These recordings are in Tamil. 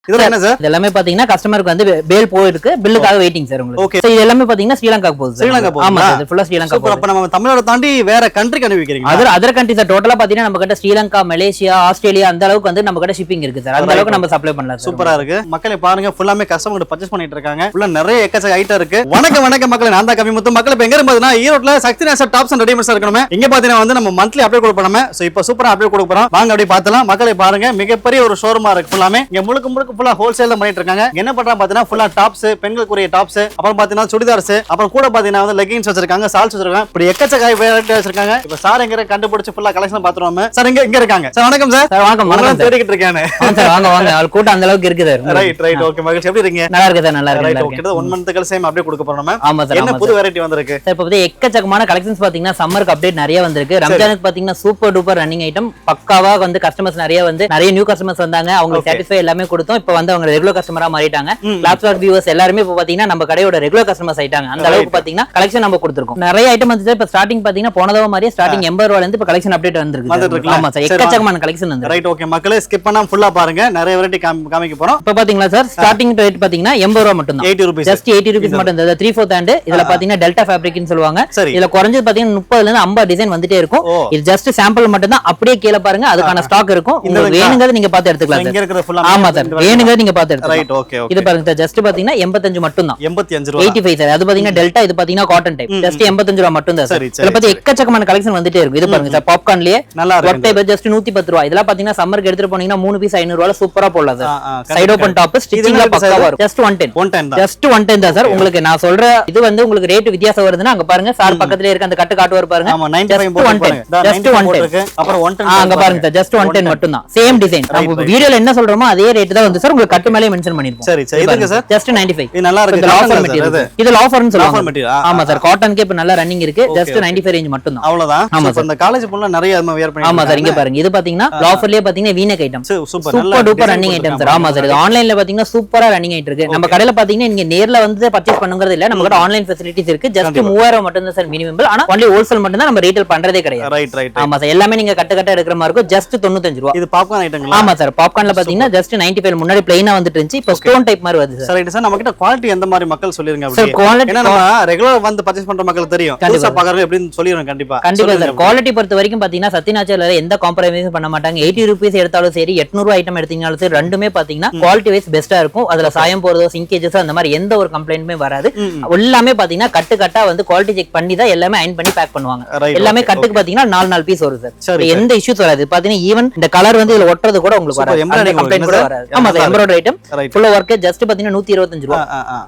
இதெல்லாம் என்ன சார்? இது எல்லாமே பாத்தீங்கன்னா கஸ்டமருக்கு வந்து பேல் போயிருக்கு, பில்லுக்காக வெயிட்டிங் சார் உங்களுக்கு. இது எல்லாமே பாத்தீங்கன்னா ஸ்ரீலங்காக்கு போகுது. ஸ்ரீலங்கா போகுது. ஆமா சார், ஃபுல்லா ஸ்ரீலங்கா போகுது. அப்ப நம்ம தமிழ்நாடு தாண்டி வேற கண்ட்ரிக்கு அனுப்பிக்கிறீங்க? Other country sir. டோட்டலா பாத்தீங்கன்னா நம்ம கிட்ட ஸ்ரீலங்கா, மலேசியா, ஆஸ்திரேலியா அந்த அளவுக்கு வந்து நம்ம கிட்ட ஷிப்பிங் இருக்கு சார். அந்த அளவுக்கு நம்ம சப்ளை பண்ணலாம். சூப்பரா இருக்கு. மக்களை பாருங்க, ஃபுல்லாமே கஸ்டமர் பர்ச்சேஸ் பண்ணிட்டு இருக்காங்க. ஃபுல்லா நிறைய எக்கச்சக்க ஐட்டம் இருக்கு. வணக்கம் மக்களே, நான் தான் கவிமுத்து. மக்கள் இப்ப எங்க இருந்ததுன்னா ஈரோட்ல சக்தி நேசர் டாப்ஸ் அண்ட் ரெடிமேட்ஸ் இருக்கணும். இங்க பாத்தீங்கன்னா வந்து நம்ம மந்த்லி அப்டேட் கொடுக்க போறோம். சோ இப்போ சூப்பரா அப்டேட் கொடுக்க போறோம். வாங்க அப்படியே பார்த்தலாம். மக்களை பாருங்க, மிகப்பெரிய ஒரு ஷோரூமா இருக்கு. ஃபுல்லாமே இங்க முழுக்க ஃபுல்லா ஹோல்சேல் தான் பண்ணிட்டு இருக்காங்க. என்ன பண்றாங்க பாத்தீங்கன்னா ஃபுல்லா டாப்ஸ், பெண்களுக்குரிய டாப்ஸ், அப்புறம் பாத்தீங்கன்னா சுடிதார்ஸ், அப்புறம் கூட பாத்தீங்கன்னா வந்து லெகின்ஸ் வச்சிருக்காங்க, சால்ஸ் வச்சிருக்காங்க. இப்படி எக்கச்சக்க வெரைட்டி வச்சிருக்காங்க. இப்போ சார் எங்க கண்டுபிடிச்சு ஃபுல்லா கலெக்ஷன் பாத்துறோம். சார் இங்க இருக்காங்க. சார் வணக்கம் சார். வணக்கம். தேடிக்கிட்டு இருக்கானே சார். வாங்க ஆல் கூட்டம் அந்த அளவுக்கு இருக்கு சார். Right okay. மகிழ்ச்சி. எப்படி இருக்கீங்க? நல்லா இருக்கு சார். நல்லா இருக்கு. ஓகே. 1 மந்த்க்கு சேம் அப்டேட் கொடுக்க போறோம். ஆமா சார். என்ன புது வெரைட்டி வந்திருக்கு சார்? இப்போ எக்கச்சக்கமான கலெக்ஷன்ஸ் பாத்தீங்கன்னா சம்மருக்கு அப்டேட் நிறைய வந்திருக்கு. ரம்ஜானுக்கு பாத்தீங்கன்னா சூப்பர் டூப்பர் ரன்னிங் ஐட்டம் பக்காவா வந்து கஸ்டமர்ஸ் நிறைய நியூ கஸ்டமர்ஸ் வந்தாங்க. அவங்களுக்கு சாட்டிஸ்ஃபை எல்லாமே கொடுத்தோம். இப்போ வந்து அவங்க ரெகுலர் கஸ்டமரா மாறிட்டாங்க. கிளாப்ஸ்டாக் வியூவர்ஸ் எல்லாரும் இப்போ பாத்தீங்கன்னா நம்ம கடையோட ரெகுலர் கஸ்டமர்ஸ் ஆயிட்டாங்க. அந்த அளவுக்கு பாத்தீங்கன்னா கலெக்ஷன் நம்ம கொடுத்திருக்கோம். நிறைய ஐட்டம் வந்து இப்போ ஸ்டார்டிங் பாத்தீங்கன்னா போனதோ மாதிரியே ஸ்டார்டிங் 80 ரூபாயில இருந்து இப்போ கலெக்ஷன் அப்டேட் வந்திருக்கு. ஆமா சார், எக்கச்சக்கமான கலெக்ஷன் வந்து. Right okay. மக்களே ஸ்கிப் பண்ணாம ஃபுல்லா பாருங்க. நிறைய வெரைட்டி காமிக்க போறோம். இப்போ பாத்தீங்களா சார், ஸ்டார்டிங் ரேட் பாத்தீங்கன்னா 80 ரூபாய் மட்டும் தான். 80 ரூபாய். ஜஸ்ட் 80 ரூபாய் மட்டும். இந்த 3/4 ஹேண்ட் இதுல பாத்தீங்கன்னா டெல்டா ஃபேப்ரிக்னு சொல்லுவாங்க. இதுல குறைஞ்சது பாத்தீங்கன்னா 30ல இருந்து 50 டிசைன் வந்துட்டே இருக்கும். இது ஜஸ்ட் சாம்பிள் மட்டும் தான். அப்படியே கீழ பாருங்க, அதுக்கான ஸ்டாக் இருக்கும். உங்களுக்கு வேணுங்கிறது நீங்க பார்த்து எடுத்துக்கலாம் சார். இங்க இருக்கிற ஃபுல்லா ஆமா சார், வேணுங்கிறது நீங்க பார்த்து எடுத்துக்கலாம். Right okay. இது பாருங்க சார், ஜஸ்ட் பாத்தீங்கன்னா 85 மட்டும் தான். 85 ரூபாய். 85 சார். அது பாத்தீங்கன்னா டெல்டா, இது பாத்தீங்கன்னா காட்டன் டைப். ஜஸ்ட் 85 ரூபாய் மட்டும் தான் சார். இதுல பாத்தீங்கன்னா எக்கச்சக்கமான கலெக்ஷன் வந்துட்டே இருக்கும். இது பாருங்க சார், பாப்கார்ன்லயே நல்லா இருக்கு. ஒட்டை ஜஸ்ட் 110 ரூபாய். இதெல்லாம் பாத்தீங்கன்னா சம்மருக்கு எடுத்துட்டு போனீங்கன்னா 3 பீஸ் 500 ரூபாய்ல சூப்பரா போடலாம் சார். சைடு ஓபன் டாப், ஸ்டிச்சிங்ல பக்காவா வரும். ஜஸ்ட் 110 தான். ஜஸ்ட் 110 தான் சார். உங்களுக்கு நான் சொல்ற இது வந்து உங்களுக்கு ரேட் வித்தியாசம் வருதுன்னா அங்க பாருங்க சார், பக்கத்துலயே இருக்க அந்த கட்டு காட்டுவார் பாருங்க. ஆமா 95 போடுங்க. ஜஸ்ட் 110. அப்புறம் 110 அங்க பாருங்க சார், ஜஸ்ட் 110 மட்டும் தான். Same design. நம்ம வீடியோல என்ன சொல்றோமோ அதே ரேட் தான் வந்து சார். உங்களுக்கு கட்டு மேலே மென்ஷன் பண்ணிருப்போம். சரி இதுங்க சார் ஜஸ்ட் 95. இது நல்லா இருக்கு. Offer material. இது ஆஃபர்னு சொல்லுவாங்க. ஆமா சார், காட்டன்க்கு இப்ப நல்ல ரன்னிங் இருக்கு. ஜஸ்ட் 95 ரேஞ்ச் மட்டும் தான். அவ்வளவுதான். ஆமா சார், இந்த காலேஜ் பொண்ணு நிறைய வியர் பண்ணி. ஆமா சார், இங்க பாருங்க. இது பாத்தீங்கன்னா ஆஃபர்லயே பாத்தீங்கன்னா வீனக் item. Super duper running item sir. ஆமா சார், இது ஆன்லைன்ல பாத்தீங்கன்னா சூப்பரா ரன்னிங் ஆயிட்டு இருக்கு. நம்ம கடையில பாத்தீங்கன்னா நீங்க நேர்ல வந்து பர்ச்சேஸ் பண்ணுங்கிறது இல்ல. நம்ம கிட்ட ஆன்லைன் ஃபெசிலிட்டிஸ் இருக்கு. ஜஸ்ட் 3000 மட்டும் தான் சார் மினிமம். ஆனா ஒன்லி ஹோல்சேல் மட்டும் தான், நம்ம ரீட்டைல் பண்றதே கிடையாது. ரைட். ஆமா சார், எல்லாமே நீங்க கட்ட எடுக்கிற மாதிரி இருக்கும். ஜஸ்ட் 95 ரூபாய். இது பாப்கார்ன் ஐட்டங்களா? ஆமா சார், பாப்கார்ன்ல பாத்தீங்கன்னா ஜஸ்ட் 95. முன்னாடி பிளைனா வந்துட்டு இருந்துச்சு, இப்போ ஸ்டோன் டைப் மாதிரி வருது சார். ரைட் சார், நம்ம கிட்ட குவாலிட்டி எந்த மாதிரி மக்கள் சொல்லிருங்க சார். குவாலிட்டி ஏன்னா நம்ம ரெகுலர் வந்து பர்ச்சேஸ் பண்ற மக்கள் தெரியும். புதுசா பாக்குறவங்க எப்படின்னு சொல்லிடுங்க. கண்டிப்பா சார். குவாலிட்டி பொறுத்த வரைக்கும் பாத்தீங்கன்னா சத்யநாச்சியால எந்த காம்ப்ரமைஸும் பண்ண மாட்டாங்க. 80 ரூபீஸ் எடுத்தாலும் சரி, 800 ரூபாய் ஐட்டம் எடுத்தீங்கனாலும் சரி, ரெண்டுமே பாத்தீங்கன்னா குவாலிட்டி வைஸ் பெஸ்டா இருக்கும். அதுல சாயம் போறதோ சிங்கேஜஸ் அந்த மாதிரி எந்த ஒரு கம்ப்ளைண்ட்டுமே வராது. எல்லாமே பாத்தீங்கன்னா கட்டா வந்து குவாலிட்டி செக் பண்ணி தான் எல்லாமே அயன் பண்ணி பேக் பண்ணுவாங்க. எல்லாமே கட்டுக்கு பாத்தீங்கன்னா 4 பீஸ் வரும் சார். எந்த இஷ்யூஸ் வராது. பாத்தீங்கன்னா ஈவன் இந்த கலர் வந்து இதுல ஒட்டுறது கூட உங்களுக்கு வராது. கம்ப்ளைண்ட் கூட வராது. ஆமா sir, embroidery item full work. Just பாத்தீங்கன்னா 125 ரூபாய்.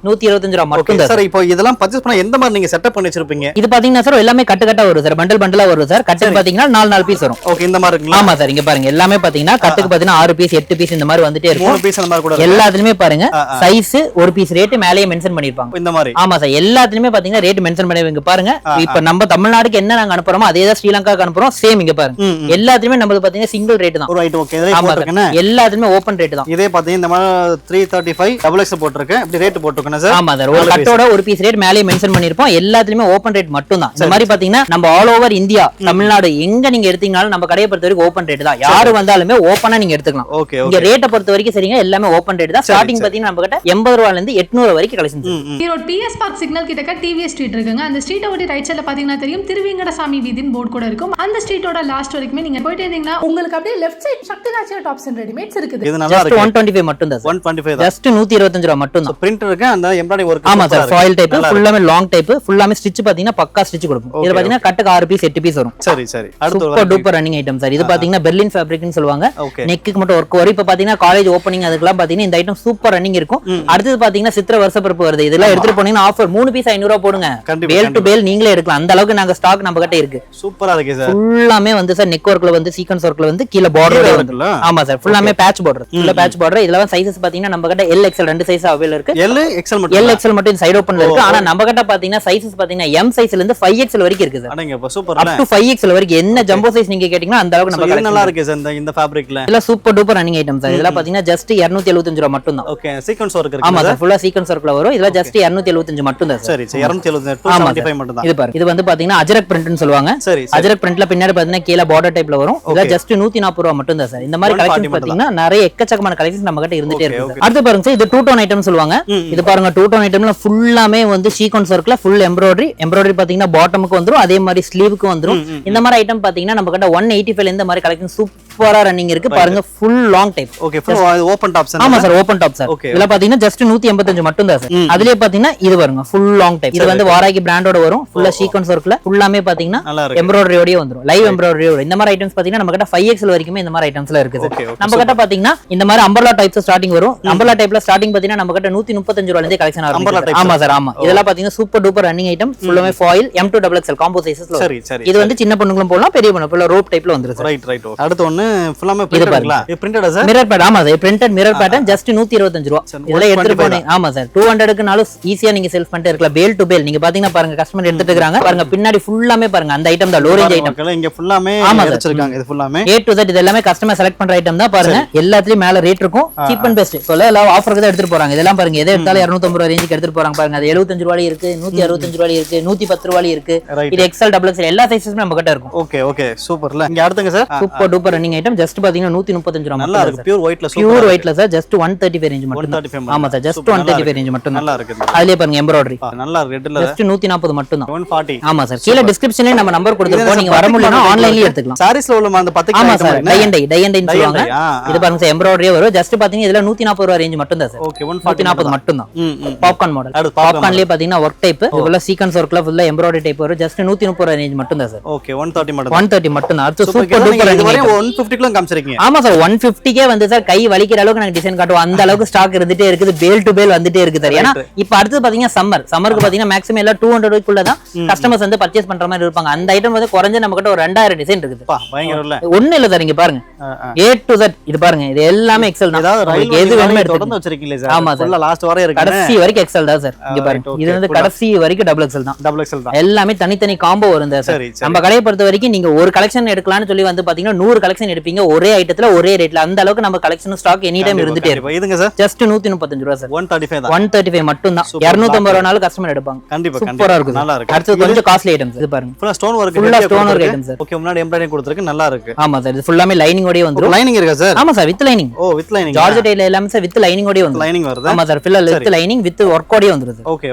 125 ரூபாய் மட்டும் தான். சார் இப்போ இதெல்லாம் பர்ச்சேஸ் பண்ணா எந்த மாதிரி நீங்க செட்டப் பண்ணி வச்சிருப்பீங்க? இது பாத்தீங்கன்னா சார் எல்லாமே கட்டா வரும் சார். பண்டலா வரும் சார். கட்டு பாத்தீங்கன்னா 4 பீஸ் வரும். ஓகே, இந்த மாதிரி இருக்குங்களா? ஆமா சார், இங்க பாருங்க எல்லாமே பாத்தீங்கன்னா கட்டுக்கு பாத்தீங்கன்னா 6 பீஸ் 8 பீஸ் இந்த மாதிரி வந்துட்டே இருக்கும். 3 பீஸ் அந்த மாதிரி கூட எல்லாத்துலயுமே பாருங்க சைஸ் ஒரு பீஸ் ரேட் மேலேயே மென்ஷன் பண்ணிருப்பாங்க. இந்த மாதிரி. ஆமா சார், எல்லாத்துலயுமே பாத்தீங்கன்னா ரேட் மென்ஷன் பண்ணிருங்க. பாருங்க, இப்ப நம்ம தமிழ்நாடுக்கு என்ன நாங்க அனுப்புறோமோ அதே தான் ஸ்ரீலங்காக்கு அனுப்புறோம். சேம் இங்க பாருங்க, எல்லாத்துலயுமே நம்ம பாத்தீங்கன்னா சிங்கிள் ரேட் தான். Right okay. எல்லாத்துலயுமே ஓபன் ரேட் தான். இதே பாத்தீங்கன்னா இந்த மாதிரி 335 XX போட்டுருக்கு. இப்படி ரேட் போட்டுருக்கேன் சார். ஆமா சார், ஒரு கட்டோட ஒரு பீஸ் ரேட் மேலேயே மென்ஷன் பண்ணிருப்போம். எல்லாத்துலயுமே ஓபன் ரேட் மட்டும் தான். இந்த மாதிரி பாத்தீங்கன்னா நம்ம ஆல் ஓவர் இந்தியா, தமிழ்நாடு எங்க நீங்க எடுத்தீங்கனாலும் நம்ம கடையை பொறுத்த வரைக்கும் ஓபன் ரேட் தான். யாரு வந்தாலுமே ஓபனா நீங்க எடுத்துக்கலாம். ஓகே. இங்க ரேட்டை பொறுத்த வரைக்கும் சரிங்க, எல்லாமே ஓபன் ரேட் தான். ஸ்டார்டிங் பாத்தீங்கன்னா நம்ம கிட்ட 80 ரூபாயில இருந்து 800 வரைக்கும் collection. Erode PS park signal கிட்டக்க டிவிஎஸ் ஸ்ட்ரீட் இருக்குங்க. அந்த ஸ்ட்ரீட்டை ஒட்டி ரைட் சைடுல பாத்தீங்கன்னா தெரியும் திருவேங்கடசாமி வீதின் போர்டு கூட இருக்கும். அந்த ஸ்ட்ரீட்டோட லாஸ்ட் வரைக்குமே நீங்க போயிட்டு இருந்தீங்கன்னா உங்களுக்கு அப்படியே லெஃப்ட் சைடு சக்திநாச்சியா டாப்ஸ் அண்ட் ரெடிமேட்ஸ் இருக்குது. இது நல்லா இருக்கு. 125 மட்டும் தான். 125 ஜஸ்ட் 125 ரூபாய் மட்டும் தான். பிரிண்ட் இருக்கு, அந்த எம்ப்ராய்டரி வர்க். ஆமா சார், ஃபாயில் டைப், ஃபுல்லாமே லாங் டைப், ஃபுல்லாமே ஸ்டிட்ச் பாத்தீங்கன்னா பக்கா ஸ்டிட்ச் கொடுக்கும். இது பாத்தீங்கன்னா கட்டுக்கு 6 பீஸ் 8 பீஸ் வரும். சரி. அடுத்து super duper running item sir. இது பாத்தீங்கன்னா பெர்லின் ஃபேப்ரிக்னு சொல்லுவாங்க. நெக்குக்கு மட்டும் ஒர்க் வரும். இப்ப பாத்தீங்கன்னா காலேஜ் ஓபனிங் அதுக்கெல்லாம் பாத்தீங்கன்னா இந்த ஐட்டம் சூப்பர் ரன்னிங் இருக்கும். அடுத்து பாத்தீங்கன்னா சித்திர வருஷ பிறப்பு வருது. இதெல்லாம் எடுத்துட்டு போனீங்கன்னா ஆஃபர் 3 பீஸ் 500 ரூபாய் போடுங்க. பேல் டு பேல் நீங்களே எடுக்கலாம். அந்த அளவுக்கு நாங்க ஸ்டாக் நம்ம கிட்ட இருக்கு. சூப்பரா இருக்கு சார். ஃபுல்லாமே வந்து சார் நெக் ஒர்க்ல வந்து சீக்வென்ஸ் ஒர்க்ல வந்து கீழ பார்டர் வந்து. ஆமா சார், ஃபுல்லாமே பேட்ச் பார்டர். ஃபுல்லா பேட்ச் பார்டர். இதெல்லாம் சைஸஸ் பாத்தீங்கன்னா நம்ம கிட்ட L XL ரெண்டு சைஸ் அவேலபிள் இருக்கு. L XL மட்டும் சைடு ஓபன்ல இருக்கு. ஆனா நம்ம கிட்ட பாத்தீங்கன்னா சைஸஸ் பாத்தீங்கன்னா M சைஸ்ல இருந்து 5XL வரைக்கும் இருக்கு சார். அடங்க சூப்பர். அப் டு 5XL வரைக்கும் என்ன ஜம்போ சைஸ் நீங்க கேட்டிங்கன்னா அந்த அளவுக்கு நம்ம நல்லா இருக்கு சார். இந்த ஃபேப்ரிக்ல இதெல்லாம் super duper running item sir. இதெல்லாம் பாத்தீங்கன்னா ஜஸ்ட் 275 ரூபாய் மட்டும் தான். ஓகே, சீக்வென்ஸ் ஒர்க் இருக்கு. ஆமா சார், ஃபுல்லா சீக்வென்ஸ் ஒர்க்ல வரும். இதெல்லாம் ஜஸ்ட் 275 மட்டும் தான். சரி, 275 275 மட்டும் தான். இது பாருங்க, இது வந்து பாத்தீங்கன்னா அஜரக் பிரிண்ட்னு சொல்லுவாங்க. அஜரக் பிரிண்ட்ல பின்னாடி பாத்தீங்கன்னா கீழ பார்டர் டைப்ல வரும். இதெல்லாம் ஜஸ்ட் 140 ரூபாய் மட்டும் தான் சார். இந்த மாதிரி கலெக்ஷன் பாத்தீங்கன்னா நிறைய எக்கச்சக்கமான கலெக்ஷன்ஸ் நம்ம கிட்ட இருந்துட்டே Okay, இருக்கு okay. அடுத்து பாருங்க சார் இது டூ டோன் ஐட்டம் சொல்லுவாங்க இது பாருங்க டூ டோன் ஐட்டம்ல ஃபுல்லாமே வந்து சீக்வன்ஸ் ஒர்க்ல ஃபுல் எம்ப்ராய்டரி பாத்தீங்கன்னா பாட்டமுக்கு வந்துரும் அதே மாதிரி ஸ்லீவுக்கு வந்துரும் இந்த மாதிரி ஐட்டம் பாத்தீங்கன்னா நம்ம கிட்ட 185 இந்த மாதிரி கலெக்ஷன் சூப்பரா ரன்னிங் இருக்கு பாருங்க full long type okay full open tops ஆமா sir open top sir Okay. இதுல பாத்தீங்கன்னா ஜஸ்ட் 185 மட்டும் தான் சார் அதுலயே பாத்தீங்கன்னா இது பாருங்க ஃபுல் லாங் டைப் இது வந்து வாராகி பிராண்டோட வரும் ஃபுல்லா சீக்வன்ஸ் ஒர்க்ல ஃபுல்லாமே பாத்தீங்கன்னா நல்லா இருக்கு எம்ப்ராய்டரியோடய வந்துரும் லைவ் எம்ப்ராய்டரியோட இந்த மாதிரி ஐட்டம்ஸ் பாத்தீங்கன்னா நம்ம கிட்ட 5XL வரைக்குமே இந்த மாதிரி ஐட்டம்ஸ்ல இருக்குது Okay, okay, நம்ம கிட்ட பாத்தீங்கன்னா இந்த மாதிரி அம்பர்லா டைப்ஸ் ஸ்டார்டிங் வரும் அம்பர்லா டைப்ல ஸ்டார்டிங் பாத்தீங்கன்னா நம்ம கிட்ட 135 ரூபாயில இருந்தே கலெக்ஷன் Umbrella ஆகும் types. ஆமா சார் ஆமா இதெல்லாம் பாத்தீங்கன்னா சூப்பர் டூப்பர் ரன்னிங் ஐட்டம் ஃபுல்லாமே ஃபாயில் M2XXL காம்போ சைஸஸ்ல சரி சரி இது வந்து சின்ன பொண்ணுங்களும் போடலாம் பெரிய பொண்ணு ஃபுல்லா ரோப் டைப்ல வந்துரும் சார் ரைட் அடுத்து ஒன்னு ஃபுல்லாமே பிரிண்டட்ங்களா இது பிரிண்டடா சார் மிரர் பேட் ஆமா sir printed mirror pattern just 125 ரூபாய் சரி, இதெல்லாம் எடுத்துட்டு 125 போனீங்க ஆமா சார் 200க்குனாலும் ஈஸியா நீங்க செல்ஃப் பண்ணிட்டு இருக்கலாம் பேல் டு பேல் நீங்க பாத்தீங்கன்னா பாருங்க கஸ்டமர் எடுத்துட்டு இருக்காங்க பாருங்க பின்னாடி ஃபுல்லாமே பாருங்க அந்த ஐட்டம் தான் லோ ரேஞ்ச் ஐட்டம் மக்களே இங்க ஃபுல்லாமே ஆமா sir. வச்சிருக்காங்க இது ஃபுல்லாமே A to Z இது எல்லாமே கஸ்டமர் செலக்ட் பண்ற ஐட்டம் தான் பாருங்க எல்லாத்துலயும் மேல ரேட் இருக்கும் சீப் அண்ட் பெஸ்ட் சொல்ல எல்லாம் ஆஃபருக்கு தான் எடுத்துட்டு போறாங்க இதெல்லாம் பாருங்க எதை எடுத்தாலும் 250 ரூபாய் ரேஞ்சுக்கு எடுத்துட்டு போறாங்க பாருங்க அது 75 ரூபாய் இருக்கு 165 ரூபாய் இருக்கு 110 ரூபாய் இருக்கு Right. இது XL XXL எல்லா சைஸஸுமே நம்ம கிட்ட இருக்கும் ஓகே சூப்பர்ல இங்க அடுத்துங்க sir super duper running item just பாத்தீங்கன்னா 135 ரூபாய் நல்லா இருக்கு பியூர் ஒயிட்ல பியூர் ஒயிட்ல சார் ஜஸ்ட் 135 ரேஞ்ச் மட்டும் 135 ஆமா சார் ஜஸ்ட் 135 ரேஞ்ச் மட்டும் நல்லா இருக்கு அதுலயே பாருங்க எம்ப்ராய்டரி நல்லா இருக்கு ரெட்ல ஜஸ்ட் 140 மட்டும் தான் 140 ஆமா சார் கீழ டிஸ்கிரிப்ஷன்ல நம்ம நம்பர் கொடுத்திருப்போம் நீங்க வர முடியலனா ஆன்லைன்லயே எடுத்துக்கலாம் சாரீஸ்ல உள்ள அந்த 10 ஆமா சார் டை அண்ட் டைன்னு சொல்லுவாங்க ஆ, இது பாருங்க சார் எம்ப்ராய்டரியே வரும் ஜஸ்ட் பாத்தீங்கன்னா இதுல 140 ரூபாய் ரேஞ்ச் மட்டும் தான் சார் ஓகே 140 140 மட்டும் தான் பாப்கார்ன் மாடல் அடுத்து popcorn பாப்கார்ன்லயே பாத்தீங்கன்னா ஒர்க் டைப் இதுல சீக்வென்ஸ் ஒர்க்ல ஃபுல்லா எம்ப்ராய்டரி டைப் வரும் ஜஸ்ட் 130 ரூபாய் ரேஞ்ச் மட்டும் தான் சார் ஓகே 130 மட்டும் 130 மட்டும் தான் அடுத்து சூப்பர் சூப்பர் டூப்பர் இதுவரை ரன்னிங் 150 கிலோ காமிச்சிருக்கீங்க ஆமா சார் 150கே வந்து சார் கை வலிக்கிற அளவுக்கு நாங்க டிசைன் காட்டுவோம் அந்த அளவுக்கு ஸ்டாக் இருந்துட்டே இருக்குது பேல் டு பேல் வந்துட்டே இருக்கு சார் ஏன்னா இப்ப அடுத்து பாத்தீங்கன்னா சம்மருக்கு பாத்தீங்கன்னா மேக்ஸிமம் எல்லாம் 200 ரூபாய்க்குள்ள தான் கஸ்டமர்ஸ் வந்து பர்ச்சேஸ் பண்ற மாதிரி இருப்பாங்க அந்த ஐட்டம் வந்து குறைஞ்ச நம்ம கிட்ட ஒரு 2000 டிசைன் இருக்குது பா பயங்கரம் இல்ல ஒண்ணு இல்ல சார் இங்க பாருங்க A to Z இது பாருங்க இது எல்லாமே எக்ஸல் தான் ஏதாவது உங்களுக்கு எது வேணுமோ எடுத்துக்கலாம் தொடர்ந்து வச்சிருக்கீங்களே சார் ஆமா சார் ஃபுல்லா லாஸ்ட் வரை இருக்கு கடைசி வரைக்கும் எக்ஸல் தான் சார் இங்க பாருங்க okay, இது வந்து கடைசி வரைக்கும் டபுள் எக்ஸல் தான் டபுள் எக்ஸ்எல் தான் எல்லாமே தனித்தனி காம்போ வரும் சார் சரி சரி நம்ம கடையை பொறுத்த வரைக்கும் நீங்க ஒரு கலெக்ஷன் எடுக்கலாம்னு சொல்லி வந்து பாத்தீங்கன்னா 100 கலெக்ஷன் எடுப்பீங்க ஒரே ஐட்டத்துல ஒரே ரேட்ல அந்த அளவுக்கு நம்ம கலெக்ஷன் ஸ்டாக் எனி டைம் இருந்துட்டே இருக்கும் கண்டிப்பா இதுங்க சார் ஜஸ்ட் 135 ரூபாய் சார் 135 தான் 135 மட்டும் தான் Super 250 ரூபாய்னாலும் கஸ்டமர் எடுப்பாங்க கண்டிப்பா சூப்பரா இருக்கு நல்லா இருக்கு அடுத்து கொஞ்சம் காஸ்ட்லி ஐட்டம்ஸ் இது பாருங்க ஃபுல்லா ஸ்டோன் வர்க் ஃபுல்லா stone work item sir okay முன்னாடி எம்ப்ராய்டரி கொடுத்திருக்கு நல்லா இருக்கு ஆமா சார் இது ஃபுல்லாமே லைனிங் ஓடயே வந்துரும் லைனிங் இருக்கா சார் ஆமா sir with lining oh with lining georgette ஐல எல்லாமே சார் வித் லைனிங் ஓடயே வந்துரும் லைனிங் வருது ஆமா சார் ஃபுல்லா வித் லைனிங் வித் ஒர்க் ஓடயே வந்துருது ஓகே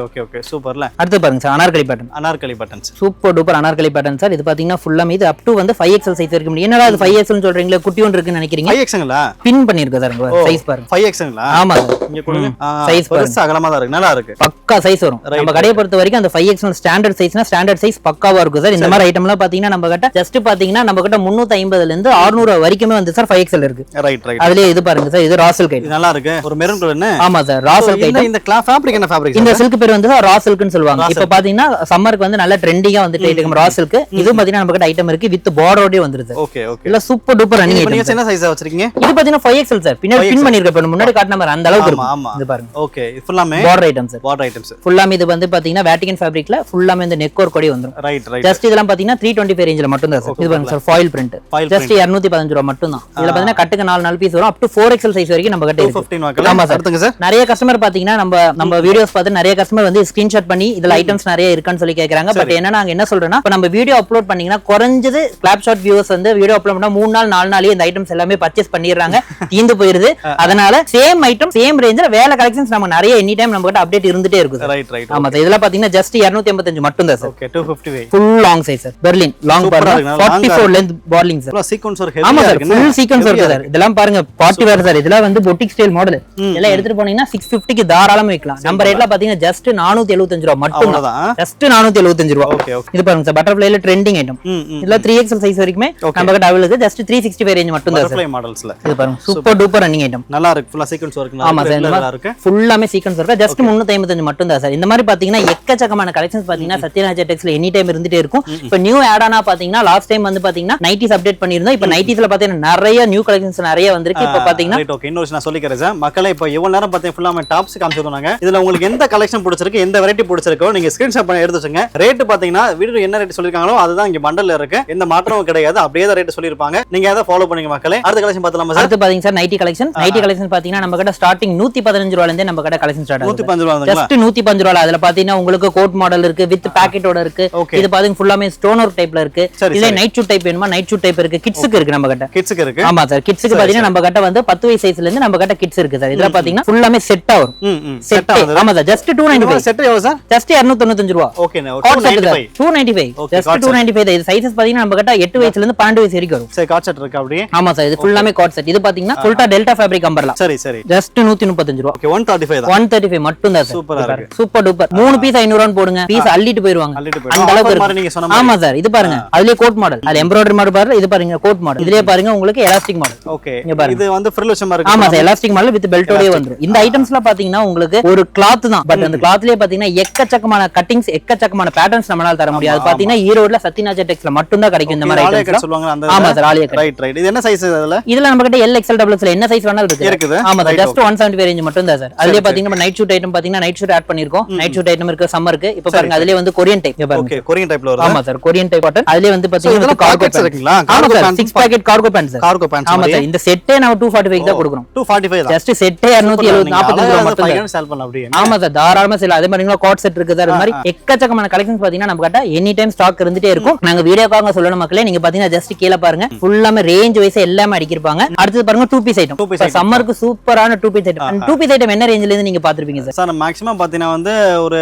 சூப்பர்ல அடுத்து பாருங்க sir Anarkali pattern Anarkali buttons super duper Anarkali pattern sir இது பாத்தீங்கன்னா ஃபுல்லா இது அப் டு வந்து 5XL சைஸ் வரைக்கும் முடியும் என்னடா அது 5XL சொல்றீங்களா குட்டி ஒன்று இருக்குன்னு நினைக்கிறீங்க 5xங்களா பின் பண்ணிருக்கு சார் சைஸ் பாருங்க 5xங்களா ஆமா சார் இங்க கொடுங்க சைஸ் பெருசா அகலமா தான் இருக்கு நல்லா இருக்கு பக்கா சைஸ் வரும் நம்ம கடையை பொறுத்த வரைக்கும் அந்த 5XL ஸ்டாண்டர்ட் சைஸ்னா ஸ்டாண்டர்ட் சைஸ் பக்காவா இருக்கும் சார் இந்த மாதிரி ஐட்டம்லாம் பாத்தீங்கன்னா நம்ம கிட்ட ஜஸ்ட் பாத்தீங்கன்னா நம்ம கிட்ட 350 ல இருந்து 600 வரைக்குமே வந்து சார் 5XL இருக்கு ரைட் அதுலயே இது பாருங்க சார் இது ராசல் கைட் இது நல்லா இருக்கு ஒரு மெரூன் கலர் என்ன ஆமா சார் ராசல் கைட் இந்த ஃபேப்ரிக் என்ன ஃபேப்ரிக் இந்த சில்க் பேர் வந்து ரா சில்க்னு சொல்லுவாங்க இப்போ பாத்தீங்கன்னா சம்மருக்கு வந்து நல்ல ட்ரெண்டிங்கா வந்துட்டு இருக்கு ரா சில்க் இது பாத்தீங்கன்னா நம்ம கிட்ட ஐட்டம் இருக்கு வித் பார்டரோட வந்துருது ஓகே இல்ல சூப்பர் டூப்பர் ரன்னிங் இப்போ ஐட்டம் நீங்க என்ன சைஸா வச்சிருக்கீங்க இது பாத்தீங்கன்னா 5XL சார் பின்னாடி பின் பண்ணிருக்க பாருங்க முன்னாடி காட்டின மாதிரி அந்த அளவுக்கு ஆமா இருக்கும் ஆமா இது பாருங்க ஓகே இது ஃபுல்லாமே border item sir border items ஃபுல்லாமே இது வந்து பாத்தீங்கன்னா வேட்டிகன் ஃபேப்ரிக்ல ஃபுல்லாமே இந்த நெக் ஒர்க் கூட வந்துரும் ரைட் ஜஸ்ட் இதெல்லாம் பாத்தீங்கன்னா 325 ரேஞ்சில மட்டும் தான் சார் இது பாருங்க sir foil print Foil just 215 ரூபாய் மட்டும் தான் இதுல பாத்தீங்கன்னா கட்டுக்கு 4 பீஸ் வரும் அப் டு 4XL சைஸ் வரைக்கும் நம்ம கிட்ட இருக்கு 215 வாக்கல ஆமா சார் அடுத்துங்க சார் நிறைய கஸ்டமர் பாத்தீங்கன்னா நம்ம வீடியோஸ் பார்த்து நிறைய கஸ்டமர் வந்து ஸ்கிரீன்ஷாட் பண்ணி இதுல ஐட்டம்ஸ் நிறைய இருக்கான்னு சொல்லி கேக்குறாங்க பட் என்ன நாங்க என்ன சொல்றோம்னா இப்ப நம்ம வீடியோ அப்லோட் பண்ணீங்கன்னா குறைஞ்சது கிளாப்ஷாட் வியூவர்ஸ் வந்து வீடியோ அப்லோட் பண்ணா 3 நாள் 4 நாளே இந்த ஐட்டம்ஸ் எல்லாமே பர்ச்சேஸ் பண்ணிடுறாங்க தீந்து போயிருது அதனால சேம் ஐட்டம் சேம் ரேஞ்சில வேற கலெக்ஷன்ஸ் நம்ம நிறைய எனி டைம் நம்ம கிட்ட அப்டேட் இருந்துட்டே இருக்கு ரைட் ஆமா சார் இதெல்லாம் பாத்தீங்கன்னா ஜஸ்ட் 285 மட்டும் தான் sir okay 250 full long size sir Berlin long Super ஆ பாருங்க இருக்கு, நல்லா 44 லெந்த் பார்லிங் சார் ஃபுல்லா சீக்வென்ஸ் ஒரு ஆமா ஹெவியா சார் இருக்கு ஃபுல் சீக்வென்ஸ் இருக்கு சார் இதெல்லாம் பாருங்க பார்ட்டி வேர் சார் இதெல்லாம் வந்து பொட்டிக் ஸ்டைல் மாடல் எல்லாம் எடுத்துட்டு போனீங்கன்னா 650 க்கு தாராளமா வைக்கலாம் நம்ம ரேட்ல பாத்தீங்கன்னா ஜஸ்ட் 475 ரூபாய் மட்டும் தான் அவ்வளவுதான் ஜஸ்ட் 475 ரூபாய் ஓகே ஓகே இது பாருங்க சார் பட்டர்ஃப்ளைல ட்ரெண்டிங் ஐட்டம் இதுல 3XL சைஸ் வரைக்குமே நம்ம கிட்ட அவைலபிள் இருக்கு ஜஸ்ட் 365 ரேஞ்ச் மட்டும் தான் சார் பட்டர்ஃப்ளை மாடல்ஸ்ல இது பாருங்க சூப்பர் டூப்பர் ரன்னிங் ஐட்டம் நல்லா இருக்கு ஃபுல்லா சீக்வென்ஸ் வர்க் ஆமா சார் நல்லா இருக்கு ஃபுல்லாமே சீக்வென்ஸ் இருக்கு ஜஸ்ட் 355 மட்டும் தான் சார் இந்த மாதிரி பாத்தீங்கன்னா எக்கச்சக்கமான கலெக்ஷன்ஸ் பாத்தீங்கன்னா சத்யராஜ் டெக்ஸ்ல எனி டைம் இருந்துட்டே இருக்கும் இப்போ நியூ ஆட் ஆனா பாத்தீங்கன்னா லாஸ்ட் டைம் வந்து பாத்தீங்கன்னா நைட்டிஸ் அப்டேட் பண்ணிருந்தோம் இப்போ நைட்டிஸ்ல பாத்தீங்கன்னா நிறைய நியூ கலெக்ஷன்ஸ் நிறைய வந்திருக்கு இப்போ பாத்தீங்கன்னா ரைட் ஓகே இன்னொரு நான் சொல்லிக்கிறேன் சார் மக்களே இப்போ இவ்வளவு நேரம் பார்த்தீங்கன்னா ஃபுல்லாமே டாப்ஸ் காமிச்சிருந்தாங்க இதுல உங்களுக்கு எந்த கலெக்ஷன் பிடிச்சிருக்கு எந்த வெரைட்டி பிடிச்சிருக்கோ நீங்க ஸ்கிரீன்ஷாட் பண்ணி எடுத்து வச்சுங்க ரேட் பாத்தீங்கன்னா வீடியோ என்ன ரேட் சொல்லிருக்காங்களோ அதுதான் இங்க பண்டல்ல இருக்கு எந்த மாற்றமும் கிடையாது அப்படியே தான் ரேட் சொல்லிருப்பாங்க நீங்க நீங்க அதை ஃபாலோ பண்ணீங்க மக்களே. அடுத்த கலெக்ஷன் பார்த்தலாமா சார்? அடுத்து பாத்தீங்க sir nightie collection. Nightie collection பாத்தீங்கன்னா நம்ம கிட்ட ஸ்டார்டிங் 115 ரூபாயில இருந்தே நம்ம கிட்ட கலெக்ஷன் ஸ்டார்ட் ஆகுது. 115 ரூபாய் வந்துங்களா? ஜஸ்ட் 115 ரூபாய். அதுல பாத்தீங்கன்னா உங்களுக்கு கோட் மாடல் இருக்கு, வித் பாக்கெட்டோட இருக்கு. இது பாத்தீங்க ஃபுல்லாமே ஸ்டோன் ஒர்க் டைப்ல இருக்கு. இதுல நைட் ஷூட் டைப் வேணுமா நைட் ஷூட் டைப் இருக்கு. கிட்ஸ்க்கு இருக்கு நம்ம கிட்ட. கிட்ஸ்க்கு இருக்கு. ஆமா சார், கிட்ஸ்க்கு பாத்தீங்கன்னா நம்ம கிட்ட வந்து 10 வயசு சைஸ்ல இருந்து நம்ம கிட்ட கிட்ஸ் இருக்கு சார். இதுல பாத்தீங்கன்னா ஃபுல்லாமே செட்டா வரும். செட் ஆமா சார், ஜஸ்ட் 295. செட் எவ்வளவு சார்? ஜஸ்ட் 295 ரூபாய். Okay no 295. 295 ஜஸ்ட் 295. இது சைஸஸ் பாத்தீங்கன்னா நம்ம கிட்ட 8 வயசுல இருந்து 12 வயசு வரைக்கும் வரும். சரி காட் செட் இருக்கு அப்படியே. ஆமா சார், இது ஃபுல்லாமே காட் செட். இது பாத்தீங்கன்னா ஃபுல்லா டெல்டா ஃபேப்ரிக் அம்பர்லா. சரி சரி. ஜஸ்ட் 135 ரூபாய். ஓகே 135 தான். 135 மட்டும் தான் சார். சூப்பரா இருக்கு. Super duper. 3 பீஸ் 500 ரூபாய் போடுங்க. பீஸ் அள்ளிட்டு போயிடுவாங்க. அந்த அளவுக்கு மாதிரி நீங்க சொன்ன ஆமா சார், இது பாருங்க. அதுலயே கோட் மாடல். அது எம்ப்ராய்டரி மாடல் பாருங்க. இது பாருங்க கோட் மாடல். இதுலயே பாருங்க உங்களுக்கு எலாஸ்டிக் மாடல். ஓகே இது வந்து ஃப்ரில் விஷயமா இருக்கு. ஆமா சார், எலாஸ்டிக் மாடல் வித் பெல்ட்டோடயே வந்துரும். இந்த ஐட்டம்ஸ்லாம் பாத்தீங்கன்னா உங்களுக்கு ஒரு கிளாத் தான். பட் அந்த கிளாத்லயே பாத்தீங்கன்னா எக்கச்சக்கமான கட்டிங்ஸ், எக்கச்சக்கமான பேட்டர்ன்ஸ் நம்மளால தர முடியாது. பாத்தீங்கன்னா ஈரோட்ல சத்யநாஜ் டெக்ஸ்ல மட்டும் தான் கிடைக்கும் இந்த மாதிரி ஐட்டம்ஸ் சொல்லுவாங்க அந்த. ஆமா sir, Alia cut. Right right. இது என்ன சைஸ் இதுல? இதுல நம்ம கிட்ட எல் எக்ஸ்எல் டபுள் எக்ஸ்எல் என்ன சைஸ் வேணாலும் இருக்குது. ஆமா சார், ஜஸ்ட் 175 ரேஞ்ச் மட்டும் தான் சார். அதுலயே பாத்தீங்கன்னா நைட் ஷூட் ஐட்டம் பாத்தீங்கன்னா நைட் ஷூட் ஆட் பண்ணிருக்கோம். நைட் ஷூட் ஐட்டம் இருக்கு, சம்மருக்கு. இப்போ பாருங்க அதுலயே வந்து கொரியன் டைப் பாருங்க. ஓகே கொரியன் டைப்ல வருது. ஆமா சார், கொரியன் டைப் காட்டன். அதுலயே வந்து பாத்தீங்கன்னா கார்கோ பேண்ட் இருக்குங்களா? Cargo pant 6 pocket cargo pant sir. Cargo pant. ஆமா சார், இந்த செட்டே நம்ம 245 தான் கொடுக்குறோம். 245 தான். ஜஸ்ட் செட்டே 245 ரூபாய் மட்டும் தான். சேல் பண்ணலாம் அப்படியே. ஆமா சார், தாராளமா சேல். அதே மாதிரி காட் செட் இருக்கு சார். அது மாதிரி எக்கச்சக்கமான கலெக்ஷன்ஸ் பாத்தீங்கன்னா நம்ம கிட்ட எனி டைம் ஸ்டாக் இருந்துட்டே இருக்கும். நாங்க வீடியோக்காக சொல்லணும் மக்களே, நீங்க பாத்தீங்கன்னா ஜஸ்ட் கீழ பாருங்க ஃபுல்லாமே ரேஞ்ச் வைஸ் எல்லாமே அடிக்கிருப்பாங்க. அடுத்து பாருங்க 2 பீஸ் ஐட்டம். சம்மருக்கு சூப்பரான 2 பீஸ் ஐட்டம். 2 பீஸ் ஐட்டம் என்ன ரேஞ்சில இருந்து நீங்க பாத்துருப்பீங்க சார்? சார் மேக்ஸிமம் பாத்தீங்கன்னா வந்து ஒரு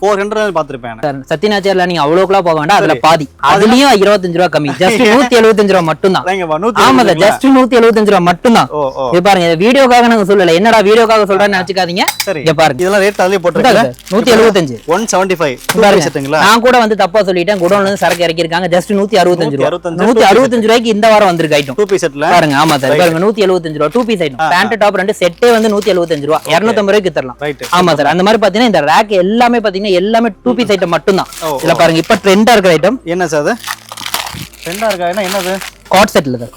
400 பாத்துருப்பேன் சார். சத்யநாச்சியார்ல நீங்க அவ்வளவுக்குலாம் போக வேண்டாம். அதுல பாதி, அதுலயும் 25 ரூபாய் கம்மி. ஜஸ்ட் 175 ரூபாய் மட்டும் தான். ஆமா சார், ஜஸ்ட் 175 ரூபாய் மட்டும் தான். இது பாருங்க, வீடியோக்காக நாங்க சொல்லல. என்னடா வீடியோக்காக சொல்றேன்னு நினைச்சுக்காதீங்க. இங்க பாருங்க, இதெல்லாம் ரேட் அதுலயே போட்டுருக்காங்க. 175 175 செட்டுங்களா? நான் கூட வந்து தப்பா சொல்லிட்டேன். குடோன்ல இருந்து சரக்கு இறக்கி இருக்காங்க. ஜஸ்ட் 165 ரூபாய். 165 ரூபாய்க்கு இந்த வாரம் வந்திருக்கு ஐட்டம் 2 பீஸ் செட்ல பாருங்க. ஆமா சார், பாருங்க 175 ரூபாய் 2 பீஸ் ஐட்டம். பேண்ட் டாப் ரெண்டு செட்டே வந்து 175 ரூபாய். 250 ரூபாய்க்கு தரலாம். ஆமா சார், அந்த மாதிரி பாத்தீங்கன்னா இந்த ரேக் எல்லாமே பாத்தீங்கன்னா எல்லாமே 2 பீஸ் ஐட்டம் மட்டும் தான். இதுல பாருங்க இப்ப ட்ரெண்டா இருக்கிற ஐட்டம் என்ன சார்? அது ட்ரெண்டா இருக்கா? என்னது? காட் செட்ல சார்.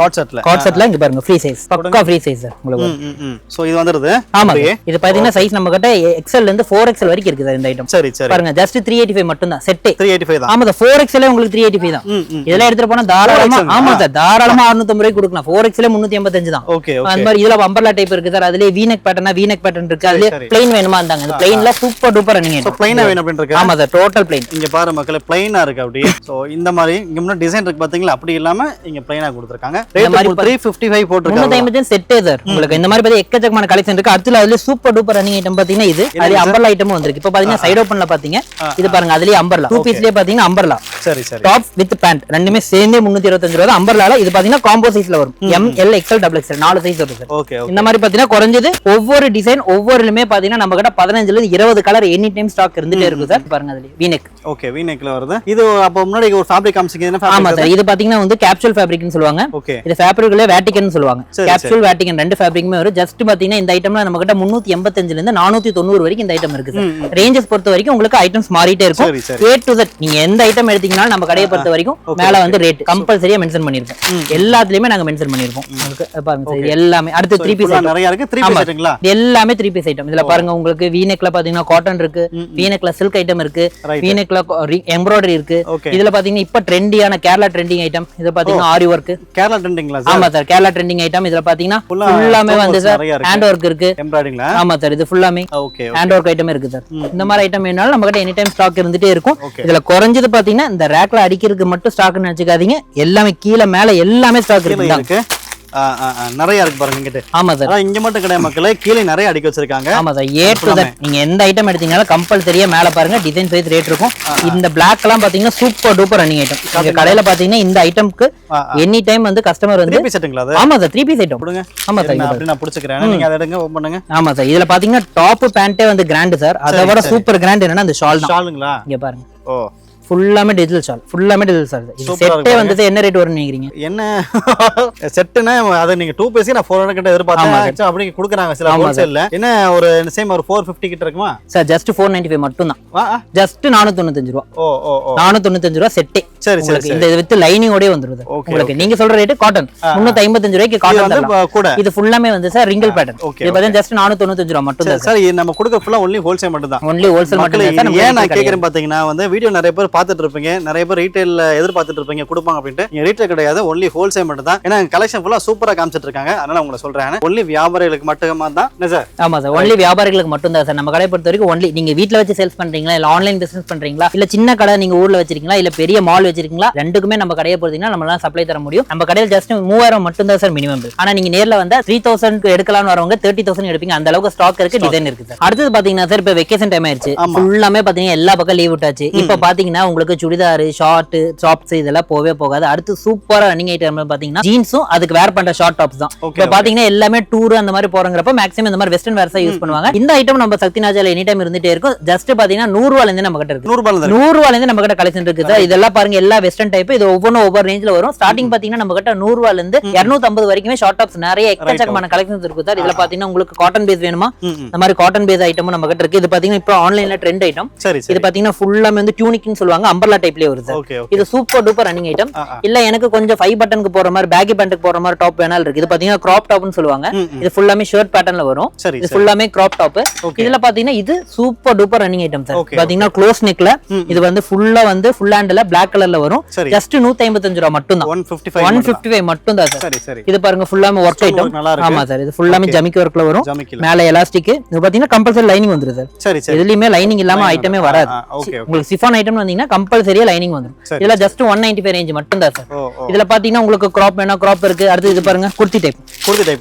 காட் செட்ல இங்க பாருங்க ஃப்ரீ சைஸ், பக்கா ஃப்ரீ சைஸ் சார் உங்களுக்கு. சோ இது வந்துருது. ஆமா, இது பாத்தீங்கன்னா சைஸ் நம்ம கிட்ட XL ல இருந்து 4XL வரைக்கும் இருக்கு சார் இந்த ஐட்டம். சரி சரி. பாருங்க ஜஸ்ட் 385 மட்டும் தான் செட். 385 தான். ஆமா சார், 4XL உங்களுக்கு 385 தான். இதெல்லாம் எடுத்துட்டு போனா தாராளமா ஆமா சார் தாராளமா 650 ரூபாய்க்கு கொடுக்கலாம். 4XL 385 தான். Okay okay. அந்த மாதிரி இதுல அம்பர்லா டைப் இருக்கு சார். அதுலயே V neck பேட்டர்ன் இருக்கு. அதுலயே ப்ளைன் வேணுமா இருந்தாங்க. இந்த ப்ளைன்ல சூப்பர் டூப்பர் ரன்னிங் சோ ப்ளைனா வேணும் அப்படி இருக்கு. ஆமா சார், டோட்டல் ப்ளைன். இங்க பாருங்க மக்களே, ப்ளைனா இருக்கு அப்படியே. சோ இந்த மாதிரி இங்க முன்ன டிசைன் இருக்கு பாத்தீங்களா? அப்படி இல்லாம இங்க ப்ளைனா கொடுத்திருக்காங்க. ரேட் 355 போட்டுருக்காங்க. 355 செட்டே சார் உங்களுக்கு. இந்த மாதிரி பாத்தீங்க எக்கச்சக்கமான கலெக்ஷன் இருக்கு. அடுத்து அதுல சூப்பர் டூப்பர் ரன்னிங் ஐட்டம் பாத்தீங்கன்னா இது அதுல அம்பர்லா ஐட்டமும் வந்திருக்கு. இப்போ பாத்தீங்கன்னா சைடு ஓபன்ல பாத்தீங்க இது பாருங்க. அதுலயே அம்பர்லா 2 பீஸ்லயே பாத்தீங்கன்னா அம்பர்லா. சரி சரி. டாப் வித் பேண்ட் ரெண்டுமே சேர்ந்தே 325 ரூபாய். அம்பர்லால இது பாத்தீங்கன்னா காம்போ சைஸ்ல வரும். M L XL XXL 4 size வரும் சார். Okay okay. இந்த மாதிரி பாத்தீங்கன்னா குறைஞ்சது ஒவ்வொரு டிசைன் ஒவ்வொருலுமே பாத்தீங்கன்னா நம்ம கிட்ட 15 ல இருந்து 20 கலர் எனி டைம் ஸ்டாக் இருந்துட்டே இருக்கு சார். பாருங்க அதுல V neck. ஓகே, V neckல வருது. இது அப்ப முன்னாடி ஒரு ஃபேப்ரிக் காமிச்சீங்க. என்ன ஃபேப்ரிக்? ஆமா சார், இது பாத்தீங்கன்னா வந்து கேப்சூல் ஃபேப்ரிக்னு சொல்லுவாங்க. ஓகே. இது ஃபேப்ரிக்ல வேட்டிகன் சொல்லுவாங்க. கேப்சூல் வேட்டிகன் ரெண்டு ஃபேப்ரிக்குமே வரும். ஜஸ்ட் பாத்தீங்கன்னா இந்த ஐட்டம்ல நம்ம கிட்ட 385 ல இருந்து 490 வரைக்கும் இந்த ஐட்டம் இருக்கு சார். ரேஞ்சஸ் பொறுத்த வரைக்கும் உங்களுக்கு ஐட்டம்ஸ் மாறிட்டே இருக்கும். A to Z நீங்க எந்த ஐட்டம் எடுத்தீங்கனாலும் நம்ம கடையை பொறுத்த வரைக்கும் மேல வந்து ரேட் கம்பல்சரியா மென்ஷன் பண்ணிருக்கோம். எல்லாத்துலயுமே நாங்க மென்ஷன் பண்ணிருக்கோம். உங்களுக்கு பாருங்க சார், எல்லாமே அடுத்து 3 பீஸ் நிறைய இருக்கு. 3 பீஸ் ஐட்டங்களா? எல்லாமே 3 பீஸ் ஐட்டம். இதுல பாருங்க உங்களுக்கு V neckல பாத்தீங்கன்னா காட்டன் இருக்கு, V neckல சில்க் ஐட்டம் இருக்கு, V neckல எம்ப்ராய்டரி இருக்கு. இதுல பாத்தீங்கன்னா இப்ப ட்ரெண்டியான கேரளா ட்ரெண்டிங் ஐட்டம். இது பாத்தீங்கன்னா ஆரி வர்க் கேரளா ட்ரெண்டிங்ல சார். ஆமா சார், கேரளா ட்ரெண்டிங் ஐட்டம். இதுல பாத்தீங்கன்னா ஃபுல்லாமே வந்து சார் ஹேண்ட் வர்க் இருக்கு. எம்ப்ராய்டரிங்ல. ஆமா சார், இது ஃபுல்லாமே ஓகே ஹேண்ட் வர்க் ஐட்டம் இருக்கு சார். இந்த மாதிரி ஐட்டம் வேணாலும் நம்ம கிட்ட எனி டைம் ஸ்டாக் இருந்துட்டே இருக்கும். இதுல குறைஞ்சது பாத்தீங்கன்னா இந்த ரேக்ல அடிக்கிறதுக்கு மட்டும் ஸ்டாக்னு நினைச்சுக்காதீங்க. எல்லாமே கீழ மேல எல்லாமே ஸ்டாக் இருக்கு. நிறைய இருக்கு பாருங்க இங்கிட்ட. ஆமா சார், இங்க மட்டும் கிடையாது மக்களே, கீழே நிறைய அடிக்க வச்சிருக்காங்க. ஆமா சார், A to Z நீங்க எந்த ஐட்டம் எடுத்தீங்கனாலும் கம்பல்சரியா மேல பாருங்க டிசைன் சைஸ் ரேட் இருக்கும். இந்த பிளாக் எல்லாம் பாத்தீங்கன்னா சூப்பர் டூப்பர் ரன்னிங் ஐட்டம். இந்த கடையில பாத்தீங்கன்னா இந்த ஐட்டம்க்கு எனி டைம் வந்து கஸ்டமர் வந்து 3 பீஸ் செட்டுங்களா அது? ஆமா சார், 3 பீஸ் ஐட்டம் கொடுங்க. ஆமா சார், அப்படி நான் புடிச்சுக்கிறேன். நீங்க அதை எடுங்க, ஓபன் பண்ணுங்க. ஆமா சார், இதுல பாத்தீங்கன்னா டாப் பேண்டே வந்து கிராண்ட் சார். அதை விட சூப்பர் கிராண்ட் என்னன்னா அந்த ஷால் தான். ஷாலுங்களா? இங்க பாருங்க. ஓ, ஃபுல்லாமே டிஜிட்டல் ஷால். ஃபுல்லாமே டிஜிட்டல் ஷால். இது செட்டே வந்து என்ன ரேட் வரும்னு நினைக்கிறீங்க? என்ன செட்னா அது நீங்க 2 பீஸ் நான் 400 கிட்ட எதிர்பார்த்தேன். அப்படி குடுக்குறாங்க சில ஹோல்சேல்ல. என்ன ஒரு சேம் ஒரு 450 கிட்ட இருக்குமா சார்? ஜஸ்ட் 495 மட்டும் தான். ஜஸ்ட் 495 ரூபாய். ஓ ஓ ஓ, 495 ரூபாய் செட்டே. சரி, உங்களுக்கு சரி. இந்த வித் லைனிங்கோடே வந்துரும் சார் Okay, உங்களுக்கு நீங்க சொல்ற ரேட் காட்டன் 355 ரூபாய்க்கு காட்டன் வந்து கூட இது ஃபுல்லாமே வந்து சார் ரிங்கிள் பேட்டர்ன் okay, இது பார்த்தா ஜஸ்ட் 495 ரூபாய் மட்டும் தான் சார் நம்ம கொடுக்க ஃபுல்லா ஒன்லி ஹோல்சேல் மட்டும் தான். ஒன்லி ஹோல்சேல் மட்டும் தான் சார். ஏன் நான் கேக்குறேன் பாத்தீங்கன்னா வந்து வீடியோ நிறைய பேர் பார்த்துட்டு இருப்பீங்க, நிறைய பேர் ரீட்டைல்ல எதிர்பார்த்துட்டு இருப்பீங்க கொடுப்பாங்க அப்படின்ட்டு. நீங்க ரீட்டைல் கிடையாது, ஒன்லி ஹோல்சேல் மட்டும் தான். ஏன்னா கலெக்ஷன் ஃபுல்லா சூப்பரா காமிச்சிட்டு இருக்காங்க, அதனால உங்களை சொல்றேன். ஒன்லி வியாபாரிகளுக்கு மட்டுமா தான் என்ன சார்? ஆமா சார், ஒன்லி வியாபாரிகளுக்கு மட்டும் தான் சார். நம்ம கடையை பொறுத்த வரைக்கும் ஒன்லி நீங்க வீட்ல வச்சு சேல்ஸ் பண்றீங்களா, இல்ல ஆன்லைன் பிசினஸ் பண்றீங்களா, இல்ல சின்ன கடை நீங்க ஊர்ல வச்சிருக்கீங்களா, இல்ல பெரிய மால் வச்சிருக்கீங்களா, ரெண்டுக்குமே நம்ம கடையை பொறுத்தீங்கன்னா நம்மளால சப்ளை தர முடியும். நம்ம கடையில் ஜஸ்ட் 3000 மட்டும் தான் சார் மினிமம் பில். ஆனா நீங்க நேர்ல வந்தா 3000 எடுக்கலாம்னு வரவங்க 30,000 எடுப்பீங்க. அந்த அளவுக்கு ஸ்டாக் இருக்கு, டிசைன் இருக்கு சார். அடுத்து பாத்தீங்கன்னா சார், இப்ப வெக்கேஷன் டைம் ஆயிருச்சு, ஃபுல்லாமே பாத்தீங்கன்னா எல்லா பக்கம் லீவ் விட்டாச்சு. இப்ப பாத்தீங்கன்னா உங்களுக்கு சுடிதார், ஷார்ட், டாப்ஸ் இதெல்லாம் போவே போகாது. அடுத்து சூப்பரா ரன்னிங் ஐட்டம் பாத்தீங்கன்னா ஜீன்ஸும் அதுக்கு வேர் பண்ற ஷார்ட் டாப்ஸ் தான். இப்ப பாத்தீங்கன்னா எல்லாமே டூர் அந்த மாதிரி போறங்கிறப்ப மேக்ஸிமம் இந்த மாதிரி வெஸ்டர்ன் வேர்ஸா யூஸ் பண்ணுவாங்க. இந்த ஐட்டம் நம்ம சக்தி நாஜால எனி டைம் இருந்துட்டே இருக்கும். ஜஸ்ட் பாத்தீங்கன்னா 100 ரூபாயில இருந்து நம்ம கிட்ட இருக்கு. 100 ரூபாயில இருந்து நம்ம கிட்ட கலெக்ஷன் இருக்கு சார். இதெல்லாம் பாருங்க, எல்லா வெஸ்டர்ன் டைப். இது ஒவ்வொன்றும் ஒவ்வொரு ரேஞ்சில வரும். ஸ்டார்டிங் பாத்தீங்கன்னா நம்ம கிட்ட 100 ரூபாயில இருந்து 250 வரைக்குமே ஷார்ட் டாப்ஸ் நிறைய எக்கச்சக்கமான கலெக்ஷன்ஸ் இருக்கு சார். இதுல பாத்தீங்கன்னா உங்களுக்கு காட்டன் பேஸ் வேணுமா, இந்த மாதிரி காட்டன் பேஸ் ஐட்டமும் நம்ம கிட்ட இருக்கு. இது பாத்தீங்கன்னா இப்போ ஆன்லைன்ல ட்ரெண்ட் ஐட்டம். இது பாத்தீங்கன்னா ஃபுல்லாமே வந்து டியூனிக்னு சொல்லுவாங்க, அம்பர்லா டைப்லயே வருது சார். இது சூப்பர் டூப்பர் ரன்னிங் ஐட்டம். இல்ல எனக்கு கொஞ்சம் 5 பட்டனுக்கு போற மாதிரி, பேக்கி பேண்ட்டுக்கு போற மாதிரி டாப் வேணாலும் இருக்கு. இது பாத்தீங்கன்னா கிராப் டாப்னு சொல்லுவாங்க. இது ஃபுல்லாமே ஷர்ட் பேட்டர்ன்ல வரும். இது ஃபுல்லாமே கிராப் டாப். இதுல பாத்தீங்கன்னா இது super duper running item sir. பாத்தீங்கன்னா க்ளோஸ் நெக்ல இது வந்து ஃபுல்லா வந்து ஃபுல் ஹேண்ட்ல பிளாக் கலர்ல வரும். ஜஸ்ட் 155 ரூபாய் மட்டும் தான். 155 மட்டும் தான் சார். இது பாருங்க ஃபுல்லாமே ஒர்க் ஐட்டம். ஆமா சார், இது ஃபுல்லாமே ஜமிக்கி ஒர்க்ல வரும். மேல எலாஸ்டிக். இது பாத்தீங்கன்னா கம்பல்சரி லைனிங் வந்துரும் சார். இதுலயுமே லைனிங் இல்லாம ஐட்டமே வராது. உங்களுக்கு சிஃபான் ஐட்டம் வந்தீங்கன்னா கம்பல்சரியா லைனிங் வந்துரும். இதுல ஜஸ்ட் 195 ரேஞ்ச் மட்டும் தான் சார். இதுல பாத்தீங்கன்னா உங்களுக்கு கிராப் வேணா கிராப் இருக்கு. அடுத்து இது பாருங்க குர்த்தி டைப்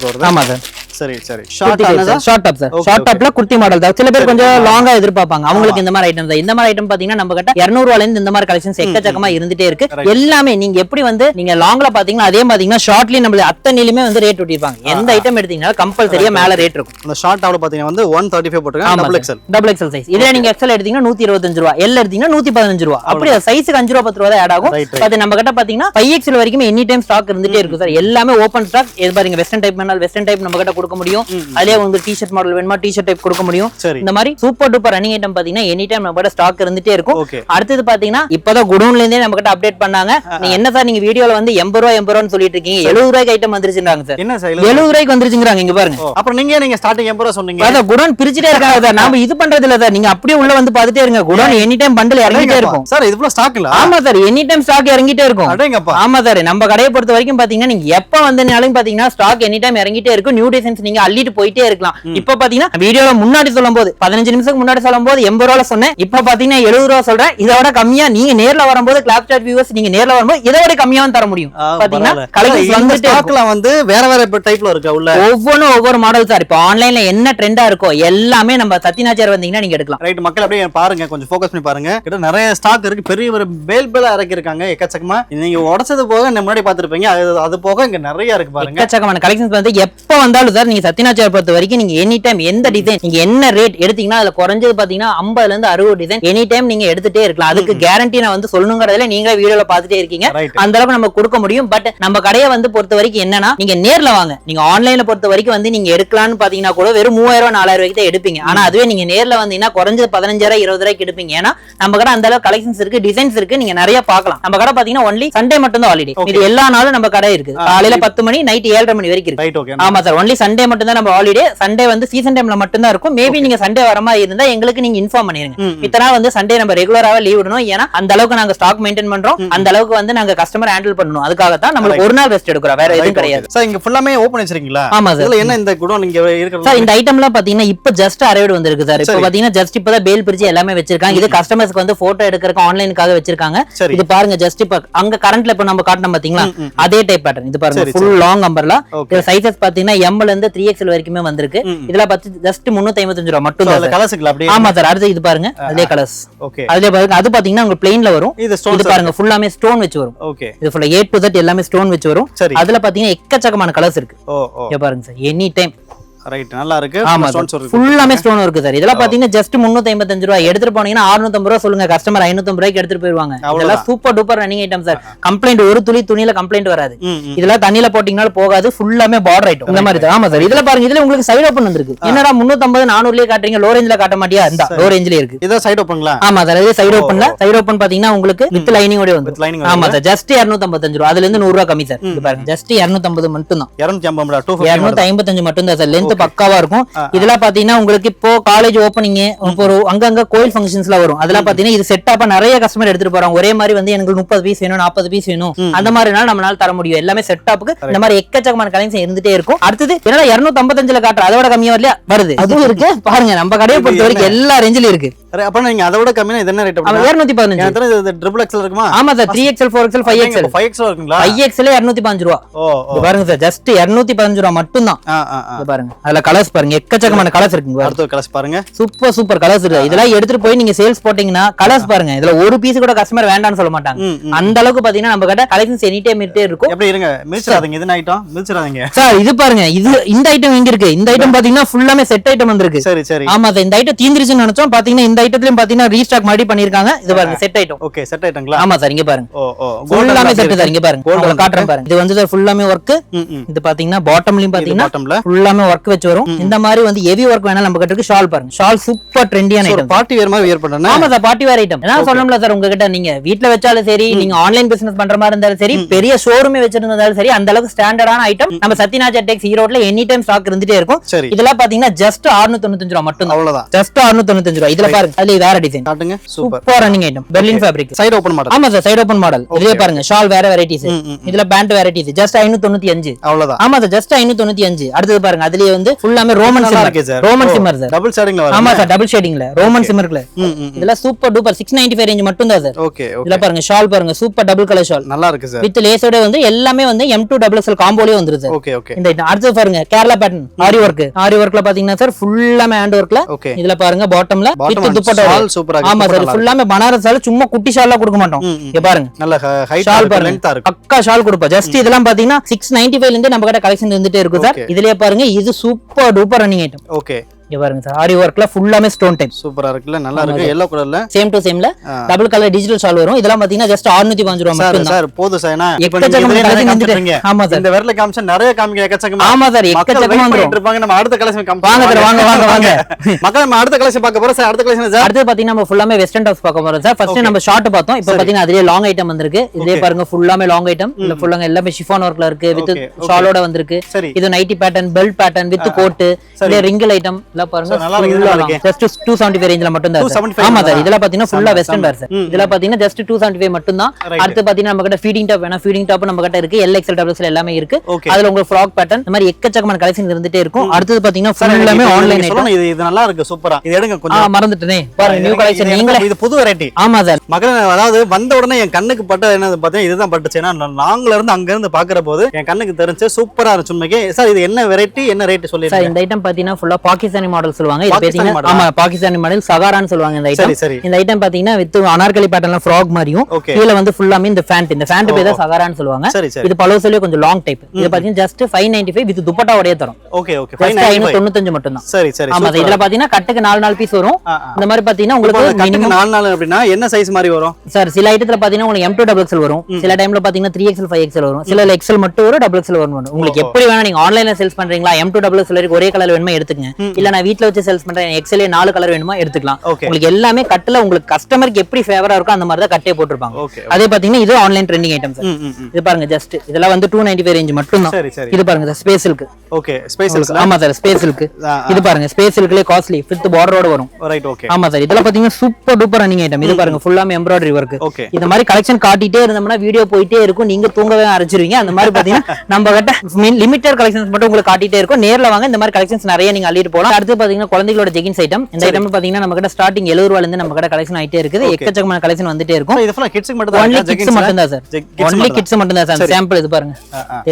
வருது. ஆமா சார். சரி சரி. Short top sir. ஷார்ட் டாப்ல குர்த்தி மாடல் தான். சில பேர் கொஞ்சம் லாங்கா எதிர்பார்ப்பாங்க, அவங்களுக்கு இந்த மாதிரி ஐட்டம் தான். இந்த மாதிரி ஐட்டம் பாத்தீங்கன்னா நம்ம கிட்ட 200 ரூபாயில இருந்து இந்த மாதிரி கலெக்ஷன்ஸ் எக்கச்சக்கமா இருந்துட்டே இருக்கு. எல்லாமே நீங்க எப்படி வந்து நீங்க லாங்ல பாத்தீங்கன்னா அதே பாத்தீங்கன்னா ஷார்ட்லி நம்ம அத்தனையிலுமே வந்து ரேட் ஒட்டிருப்பாங்க. எந்த ஐட்டம் எடுத்தீங்கன்னா கம்பல்சரியா மேல ரேட் இருக்கும். அந்த ஷார்ட் டாப்ல பாத்தீங்கன்னா வந்து 135 போட்டுருக்காங்க. Double XL size. இதே நீங்க எக்ஸ்எல் எடுத்தீங்கன்னா 125 ரூபாய், எல் எடுத்தீங்கன்னா 115 ரூபாய். அப்படியே சைஸ்க்கு 5 ரூபாய் 10 ரூபாய் ஆட் ஆகும். அது நம்ம கிட்ட பாத்தீங்கன்னா 5XL வரைக்கும் எனி டைம் ஸ்டாக் இருந்துட்டே இருக்கும் சார். எல்லாமே ஓபன் ஸ்டாக். இது பாருங்க வெஸ்டர்ன் டைப் வேணாலும் வெஸ்டர்ன் டைப் நம்ம கிட்ட கொடுக்க முடியும். அதே உங்களுக்கு டி-ஷர்ட் மாடல் வேணுமா டி-ஷர்ட் டைப் கொடுக்க முடியும். இந்த மாதிரி சூப்பர் டூப்பர் ரன்னிங் ஐட்டம் பாத்தீங்கன்னா எனி டைம் நம்ம கிட்ட ஸ்டாக் இருந்துட்டே இருக்கும். அடுத்து பாத்தீங்கன்னா இப்பதான் குடோன்ல இருந்தே நம்ம கிட்ட அப்டேட் பண்ணாங்க. நீங்க என்ன சார் நீங்க வீடியோல வந்து 80 ரூபாய் சொல்லிட்டு இருக்கீங்க, 70 ரூபாய்க்கு ஐட்டம் வந்துருச்சுன்றாங்க சார். என்ன சார் 70 ரூபாய்க்கு வந்துருச்சுங்கறாங்க. இங்க பாருங்க. அப்புறம் நீங்க ஸ்டார்டிங் 80 ரூபாய் சொன்னீங்க. அத குடோன் பிரிச்சிட்டே இருக்காங்க சார். நாம இது பண்றது இல்ல சார். நீங்க அப்படியே உள்ள வந்து பாத்துட்டே இருங்க. குடோன் எனி டைம் பண்டல் இறங்கிட்டே இருக்கும் சார். இதுல ஸ்டாக் இல்ல? ஆமா சார், எனி டைம் ஸ்டாக் இறங்கிட்டே இருக்கும். ஆமா சார், நம்ம கடையை பொறுத்த வரைக்கும் பாத்தீங்கன்னா நீங்க எப்ப வந்தனாலும் பாத்தீங்கன்னா ஸ்டாக் எனி டைம் இறங்கிட்டே இருக்கும். நியூ டிசைன்ஸ் நீங்க அள்ளிட்டு போயிட்டே இருக்கலாம். இப்ப பாத்தீங்கன்னா வீடியோல முன்னாடி சொல்லும்போது 15 நிமிஷத்துக்கு முன்னாடி சொல்லும்போது 80 ரூபாய் சொன்னேன். இப்ப பாத்தீங்கன்னா 70 ரூபாய் சொல்றேன். இதோட கம்மியா நீங்க நேர்ல வரும்போது கிளாப் சாட் வியூவர்ஸ் நீங்க நேர்ல வரும்போது இதோட கம்மியாவும் தர முடியும். பாத்தீங்கன்னா கலெக்ஷன்ஸ் வந்து ஸ்டாக்ல வந்து வேற டைப்ல இருக்கு. உள்ள ஒவ்வொரு மாடல் சார். இப்ப ஆன்லைன்ல என்ன ட்ரெண்டா இருக்கோ எல்லாமே நம்ம சத்யநாச்சியார் வந்தீங்கன்னா நீங்க எடுக்கலாம். ரைட், மக்கள் அப்படியே பாருங்க, கொஞ்சம் ஃபோக்கஸ் பண்ணி பாருங்க. கிட்ட நிறைய ஸ்டாக் இருக்கு. பெரிய ஒரு பேலா இறக்கி இருக்காங்க எக்கச்சக்கமா. நீங்க உடைச்சது போக முன்னாடி பாத்துருப்பீங்க. அது போக இங்க நிறைய இருக்கு பாருங்க. எக்கச்சக்கமான கலெக்ஷன்ஸ் வந்து எப்ப வந்தாலும் சார் நீங்க சத்யநாச்சியார் பொறுத்த வரைக்கும் நீங்க எனி டைம் எந்த டிசைன் நீங்க என்ன ரேட் எடுத்தீங்கன்னா அதுல குறைஞ்சது பாத்தீங்கன்னா 50ல இருந்து 60 டிசைன் எனி டைம் நீங்க எடுத்துட்டே இருக்கலாம். அதுக்கு கேரண்டி நான் வந்து சொல்லணுங்கிறதுல நீங்களே வீடியோல பாத்துட்டே இருக்கீங்க. அந்த அளவுக்கு நம்ம கொடுக்க முடியும். பட் நம்ம கடையை வந்து பொறுத்த வரைக்கும் என்னன்னா நீங்க நேர்ல வாங்க. நீங்க ஆன்லைன்ல பொறுத்த வரைக்கும் வந்து நீங்க எடுக்கலாம்னு பாத்தீங்கன்னா கூட வெறும் 3000 4000 ரூபாய்க்கு தான் எடுப்பீங்க. ஆனா அதுவே நீங்க நேர்ல வந்தீங்கன்னா குறைஞ்சது 15000 20 ரூபாய்க்கு எடுப்பீங்க. ஏன்னா நம்ம கடை அந்த அளவுக்கு கலெக்ஷன்ஸ் இருக்கு, டிசைன்ஸ் இருக்கு, நீங்க நிறைய பார்க்கலாம். நம்ம கடை பாத்தீங்கன்னா ஒன்லி சண்டே மட்டும் தான் ஹாலிடே. இது எல்லா நாளும் நம்ம கடை இருக்கு. காலையில 10 மணி நைட் 7:30 மணி வரைக்கும் இருக்கு. ஆமா சார், ஒன்லி சண்டே மட்டும் தான் நம்ம ஹாலிடே. சண்டே வந்து சீசன் டைம்ல மட்டும் தான் இருக்கும். மேபி நீங்க சண்டே வர மாதிரி இருந்தா எங்களுக்கு நீங்க இன்ஃபார்ம் பண்ணிருங்க. இத்தனை வந்து சண்டே நம்ம ரெகுலராவே லீவ் விடணும். ஏன்னா அந்த அளவுக்கு நாங்க ஸ்டாக் மெயின்டைன் பண்றோம். அந்த அளவுக்கு வந்து நாங்க கஸ்டமர் ஹேண்டில் பண்ணணும். அதுக்காக தான் நம்ம ஒரு நாள் ரெஸ்ட் எடுக்கிறோம், வேற எதுவும் கிடையாது சார். இங்க ஃபுல்லாமே ஓபன் வச்சிருக்கீங்களா? ஆமா சார். இதுல என்ன இந்த குடோன் இங்க இருக்கு சார்? இந்த ஐட்டம்லாம் பாத்தீங்கன்னா இப்ப ஜஸ்ட் அரைவ்ட் வந்திருக்கு சார். இப்ப பாத்தீங்கன்னா ஜஸ்ட் இப்பதான் பேல் பிரிச்சு எல்லாமே வச்சிருக்காங்க. இது கஸ்டமர்ஸ்க்கு வந்து போட்டோ எடுக்கிறதுக்கு ஆன்லைனுக்காக வச்சிருக்காங்க. இது பாருங்க, ஜஸ்ட் இப்ப அங்க கரண்ட்ல இப்ப நம்ம காட்டணும் பாத்தீங்களா, அதே டைப் பேட்டர்ன். இது பாருங்க ஃபுல் லாங் அம்பர்லா. இது சைஸஸ் பாத்தீங்கன்னா M ல இருந்து 3XL வரைக்குமே வந்திருக்கு. இதுல பாத்து ஜஸ்ட் 355 ரூபாய் மட்டும் தான். கலர்ஸ்ல அப்படியே. ஆமா சார். அடுத்து இது பாருங்க, அதே கலர்ஸ். ஓகே, அதே பாருங்க. அது பாத்தீங்கன்னா உங்களுக்கு பிளைன்ல வரும். இது பாருங்க ஃபுல்லாமே ஸ்டோன் வச்சு வரும். ஓகே, இது ஃபுல்லா A to Z எல்லாமே ஸ்டோன் வச்சு வரும். அதுல பாத்தீங்கன்னா எக்கச்சக்கமான கலர்ஸ் இருக்கு. இங்க பாருங்க சார், எனி டைம் ரைட் நல்லா இருக்கு ஆமா ஸ்டோன்ஸ் இருக்கு ஃபுல்லாமே ஸ்டோன் இருக்கு சார் இதெல்லாம் பாத்தீங்கன்னா ஜஸ்ட் 355 ரூபாய் எடுத்துட்டு போனீங்கன்னா 650 ரூபாய் சொல்லுங்க கஸ்டமர் 550 ரூபாய்க்கு எடுத்துட்டு போயிருவாங்க இதெல்லாம் super duper running item sir complaint ஒரு துணியில கம்ப்ளைண்ட் வராது இதெல்லாம் தண்ணியில போட்டீங்கனாலும் போகாது ஃபுல்லாமே பார்டர் ஐட்டம் இந்த மாதிரி ஆமா சார் இதுல பாருங்க இதுல உங்களுக்கு சைடு ஓபன் வந்திருக்கு என்னடா 350 400லயே காட்டுறீங்க லோ ரேஞ்சில காட்ட மாட்டியா இந்த லோ ரேஞ்சிலே இருக்கு இத சைடு ஓபன்ங்களா ஆமா சார் இது சைடு ஓபன் பாத்தீங்கன்னா உங்களுக்கு வித் லைனிங் ஓட வந்து ஆமா சார் ஜஸ்ட் 255 ரூபாய் அதுல இருந்து 100 ரூபாய் கம்மி சார் இது பாருங்க ஜஸ்ட் 250 மட்டும் தான் 255 மட்டும் தான் சார் லென்த் பக்காவா இருக்கும் இதெல்லாம் பாத்தீங்கன்னா உங்களுக்கு இப்போ காலேஜ் ஓபனிங் இப்போ அங்கங்க கோயில் ஃபங்க்ஷன்ஸ்ல வரும் அதெல்லாம் பாத்தீங்கன்னா இது செட் ஆப்பா நிறைய கஸ்டமர் எடுத்துட்டு போறாங்க ஒரே மாதிரி வந்து எனக்கு 30 பீஸ் வேணும் 40 பீஸ் வேணும் அந்த மாதிரினால நம்மளால தர முடியும் எல்லாமே செட் ஆப்புக்கு இந்த மாதிரி எக்கச்சக்கமான கலெக்ஷன் இருந்துட்டே இருக்கும் அடுத்தது என்னடா 255ல காட்டுற அதோட கம்மியா வரலையா வருது அதுவும் இருக்கு பாருங்க நம்ம கடையை பொறுத்த வரைக்கும் எல்லா ரேஞ்சிலும் இருக்கு அப்ப நீங்க அதோட கம்மியா இது என்ன ரேட் அப்ப 215 எத்தனை இது ட்ரிபிள் எக்ஸ்எல் இருக்குமா ஆமா sir 3XL 4XL 5XL 5XL இருக்குங்களா 5XL 215 ரூபாய் இது பாருங்க சார் ஜஸ்ட் 215 ரூபாய் மட்டும் தான் இது பாருங்க அதுல கலர்ஸ் பாருங்க எக்கச்சக்கமான கலர்ஸ் இருக்குங்க அடுத்த கலர்ஸ் பாருங்க சூப்பர் கலர்ஸ் இருக்கு இதெல்லாம் எடுத்துட்டு போய் நீங்க சேல்ஸ் போட்டீங்கன்னா கலர்ஸ் பாருங்க இதுல ஒரு பீஸ் கூட கஸ்டமர் வேண்டாம்னு சொல்ல மாட்டாங்க அந்த அளவுக்கு பாத்தீங்கன்னா நம்ம கிட்ட கலெக்ஷன்ஸ் எனி டைம் இருட்டே இருக்கும் எப்படி இருங்க மில்ச்சராதீங்க இது ஐட்டம் மில்ச்சராதீங்க சார் இது பாருங்க இது இந்த ஐட்டம் எங்க இருக்கு இந்த ஐட்டம் பாத்தீங்கன்னா ஃபுல்லாமே செட் ஐட்டம் வந்திருக்கு சரி சரி ஆமா சார் இந்த ஐட்டம் தீந்துருச்சுன்னு நினைச்சோம் பாத்தீங்கன்னா இந்த ஐட்டத்துலயும் பாத்தீங்கன்னா ரீஸ்டாக் மாதிரி பண்ணிருக்காங்க இது பாருங்க செட் ஐட்டம் ஓகே செட் ஐட்டங்களா ஆமா சார் இங்க பாருங்க ஓ ஃபுல்லாமே செட் சார் இங்க பாருங்க உங்களுக்கு காட்டுறேன் பாருங்க இது வந்து ஃபுல்லாமே வர்க் இது பாத்தீங்கன்னா பாட்டம்லயும் பாத்தீங்கன்னா ஃபுல்லாமே வர்க் வெச்சு வரும் இந்த மாதிரி வந்து ஹெவி வர்க் வேணா நம்ம கிட்ட இருக்கு ஷால் பாருங்க ஷால் சூப்பர் ட்ரெண்டியான ஐட்டம் பார்ட்டி வேர் மாதிரி வியர் பண்ணனும் ஆமா சார் பார்ட்டி வேர் ஐட்டம் நான் சொல்லணும்ல சார் உங்ககிட்ட நீங்க வீட்ல வச்சாலும் சரி நீங்க ஆன்லைன் பிசினஸ் பண்ற மாதிரி இருந்தாலும் சரி பெரிய ஷோரூமே வச்சிருந்தாலும் சரி அந்த அளவுக்கு ஸ்டாண்டர்டான ஐட்டம் நம்ம சத்யநாத் டெக்ஸ் ஈரோட்ல எனி டைம் ஸ்டாக் இருந்துட்டே இருக்கும் இதெல்லாம் பாத்தீங்கன்னா ஜஸ்ட் 695 ரூபாய் மட்டும் அவ்வளவுதான் ஜஸ்ட் 695 ரூபாய் இதுல பாருங்க அதுல வேற டிசைன் காட்டுங்க super running item Berlin fabric side open model ஆமா சார் சைடு ஓபன் மாடல் இதுல பாருங்க ஷால் வேற வெரைட்டிஸ் இதுல பேண்ட் வெரைட்டிஸ் ஜஸ்ட் 595 அவ்வளவுதான் ஆமா சார் ஜஸ்ட் 595 அடுத்து பாருங்க அதுலயே வந்து ஃபுல்லாமே ரோமன் சிம்மர் சார் டபுள் ஷேடிங்ல வரும் ஆமா சார் டபுள் ஷேடிங்ல ரோமன் சிம்மர்ல இதெல்லாம் சூப்பர் டூப்பர் 695 ரேஞ்ச் மட்டும் தான் சார் ஓகே இதுல பாருங்க ஷால் பாருங்க சூப்பர் டபுள் கலர் ஷால் நல்லா இருக்கு சார் வித் லேஸோட வந்து எல்லாமே வந்து M2XL காம்போலயே வந்துருது சார் ஓகே ஓகே இந்த ஐட்டம் அடுத்து பாருங்க கேரளா பேட்டர்ன் ஆரி ஒர்க்ல பாத்தீங்கன்னா சார் ஃபுல்லாமே ஹேண்ட் ஒர்க்ல இதுல பாருங்க பாட்டம்ல வித் துப்பட்டா சூப்பரா ஆமா சார் ஃபுல்லாமே பனாரஸ் ஷால் சும்மா குட்டி ஷால்லாம் கொடுக்க மாட்டோம் இங்க பாருங்க நல்ல ஹைட் ஷால் பாருங்க லெந்த் இருக்கு பக்கா ஷால் கொடுப்போம் ஜஸ்ட் இதெல்லாம் பாத்தீங்கன்னா 695 ல இருந்து நம்ம கிட்ட கலெக்ஷன் இருந்துட்டே இருக்கும் சார் இதுலயே பாருங்க இது super duper running item okay இங்க பாருங்க சார் ஆரி ஒர்க்ல ஃபுல்லாமே ஸ்டோன் டைப் சூப்பரா இருக்குல்ல நல்லா இருக்கு yellow கலர்ல சேம் டு சேம்ல டபுள் கலர் டிஜிட்டல் ஷால் வரும் இதெல்லாம் பாத்தீங்கன்னா ஜஸ்ட் 605 ரூபாய் மட்டும் தான் சார் போதும் சார் இப்போ எக்கச்சக்கமான கலெக்ஷன் வந்துட்டீங்க ஆமா சார் இந்த வெர்ல காமிச்சா நிறைய காமிக்க எக்கச்சக்கமா ஆமா சார் எக்கச்சக்கமா வந்துரும் இருப்பாங்க நம்ம அடுத்த கலெக்ஷன் வாங்க சார் வாங்க மக்கள் நம்ம அடுத்த கலெக்ஷன் பார்க்க போறோம் சார் அடுத்த கலெக்ஷன் சார் அடுத்து பாத்தீங்கன்னா நம்ம ஃபுல்லாமே வெஸ்டர்ன் டாப்ஸ் பார்க்க போறோம் சார் ஃபர்ஸ்ட் நம்ம ஷார்ட் பார்த்தோம் இப்போ பாத்தீங்கன்னா அதுலயே லாங் ஐட்டம் வந்திருக்கு இதுலயே பாருங்க ஃபுல்லாமே லாங் ஐட்டம் இல்ல ஃபுல்லாங்க எல்லாமே ஷிஃபான் ஒர்க்ல இருக்கு வித் ஷாலோட வந்திருக்கு இது nighty pattern belt pattern with coat இதுல ரிங்கிள் ஐட்டம் எல்லாம் பாருங்க ஜஸ்ட் 275 ரேஞ்சில மட்டும் தான் ஆமா சார் இதெல்லாம் பாத்தீங்கன்னா ஃபுல்லா வெஸ்டர்ன் வேர் சார் இதெல்லாம் பாத்தீங்கன்னா ஜஸ்ட் 275 மட்டும் தான் அடுத்து பாத்தீங்கன்னா நம்ம கிட்ட ஃபீடிங் டாப் வேணா ஃபீடிங் டாப் நம்ம கிட்ட இருக்கு LXL XL எல்லாமே இருக்கு அதுல உங்களுக்கு ஃப்ராக் பேட்டர்ன் இந்த மாதிரி எக்கச்சக்கமான கலெக்ஷன் இருந்துட்டே இருக்கும் அடுத்து பாத்தீங்கன்னா ஃபுல்லாமே ஆன்லைன் ஐட்டம் இது நல்லா இருக்கு சூப்பரா இது எடுங்க கொஞ்சம் மறந்துட்டேனே பாருங்க நியூ கலெக்ஷன் நீங்களே இது புது வெரைட்டி ஆமா சார் மகன் அதாவது வந்த உடனே என் கண்ணுக்கு பட்ட என்னது பாத்தீங்கன்னா இதுதான் பட்டுச்சு ஏன்னா நாங்கல இருந்து அங்க இருந்து பாக்குற போது என் கண்ணுக்கு தெரிஞ்சு சூப்பரா இருந்துச்சு உண்மைக்கு சார் இது என்ன வெரைட்டி என்ன ரேட் சொல்லி சார் இந்த ஐட்டம் பாத்தீங்கன்னா ஃபுல்லா பாகிஸ்தானி மாடல் சொல்லுவாங்க இது பாத்தீங்கன்னா ஆமா பாகிஸ்தானி மாடல் சகாரான்னு சொல்லுவாங்க இந்த ஐட்டம் இந்த ஐட்டம் பாத்தீங்கன்னா வித் அனார்கலி பேட்டர்ன்ல ஃப்ராக் மாதிரியும் கீழ வந்து ஃபுல்லாமே இந்த ஃபேண்ட் பேர் தான் சகாரான்னு சொல்லுவாங்க இது பலோசலே கொஞ்சம் லாங் டைப் இது பாத்தீங்கன்னா ஜஸ்ட் 595 வித் துப்பட்டாவோடயே தரும் ஓகே ஓகே 595 மட்டும் தான் சரி சரி ஆமா இதுல பாத்தீங்கன்னா கட்டுக்கு 4 பீஸ் வரும் இந்த மாதிரி பாத்தீங்கன்னா உங்களுக்கு மினிமம் 4 அப்படினா என்ன சைஸ் மாதிரி வரும் சார் சில ஐட்டத்துல பாத்தீங்கன்னா உங்களுக்கு M2XL வரும் சில டைம்ல பாத்தீங்கன்னா 3XL 5XL வரும் சில XL மட்டும் வரும் XXL வரும் உங்களுக்கு எப்படி வேணா நீங்க ஆன்லைன்ல சேல்ஸ் பண்றீங்களா M2XL வரைக்கும் ஒரே கலர் வேணுமா எடுத்துங்க இல்ல நான் வீட்ல வச்சு சேல்ஸ் பண்றேன் XL 4 கலர் வேணுமா எடுத்துக்கலாம் உங்களுக்கு எல்லாமே கட்டல உங்களுக்கு கஸ்டமருக்கு எப்படி ஃபேவரா இருக்கோ அந்த மாதிரி தான் கட்டே போட்டுருப்பாங்க அதே பாத்தீங்கன்னா இது ஆன்லைன் ட்ரெண்டிங் ஐட்டம் சார் இது பாருங்க ஜஸ்ட் இதெல்லாம் வந்து 295 ரேஞ்ச் மட்டும் தான் இது பாருங்க sir space silk okay space silk ஆமா சார் ஸ்பேஸ் சில்க் இது பாருங்க ஸ்பேஸ் சில்க்லயே காஸ்ட்லி வித் பார்டரோட வரும் ரைட் ஓகே ஆமா சார் இதெல்லாம் பாத்தீங்கன்னா சூப்பர் டூப்பர் ரன்னிங் ஐட்டம் இது பாருங்க ஃபுல்லாமே எம்ப்ராய்டரி வர்க் இந்த மாதிரி கலெக்ஷன் காட்டிட்டே இருந்தோம்னா வீடியோ போயிட்டே இருக்கும் நீங்க தூங்கவே ஆரம்பிச்சிருவீங்க அந்த மாதிரி பாத்தீங்கன்னா நம்ம கிட்ட லிமிட்டட் கலெக்ஷன்ஸ் மட்டும் உங்களுக்கு காட்டிட்டே இருக்கும் நேர்ல வாங்க இந்த மாதிரி கலெக்ஷன்ஸ் நிறைய நீங்க அள்ளிட்டு போலாம் அடுத்து பாத்தீங்கன்னா குழந்தைகளோட ஜெகின்ஸ் ஐட்டம் இந்த ஐட்டம் பாத்தீங்கன்னா நம்ம கிட்ட ஸ்டார்டிங் 70 ரூபாயில இருந்து நம்ம கிட்ட கலெக்ஷன் ஆயிட்டே இருக்குது எக்கச்சக்கமான கலெக்ஷன் வந்துட்டே இருக்கும் இது ஃபுல்லா கிட்ஸ்க்கு மட்டும் தான் ஒன்லி கிட்ஸ் மட்டும் தான் சார் ஒன்லி கிட்ஸ் மட்டும் தான் சார் சாம்பிள் இது பாருங்க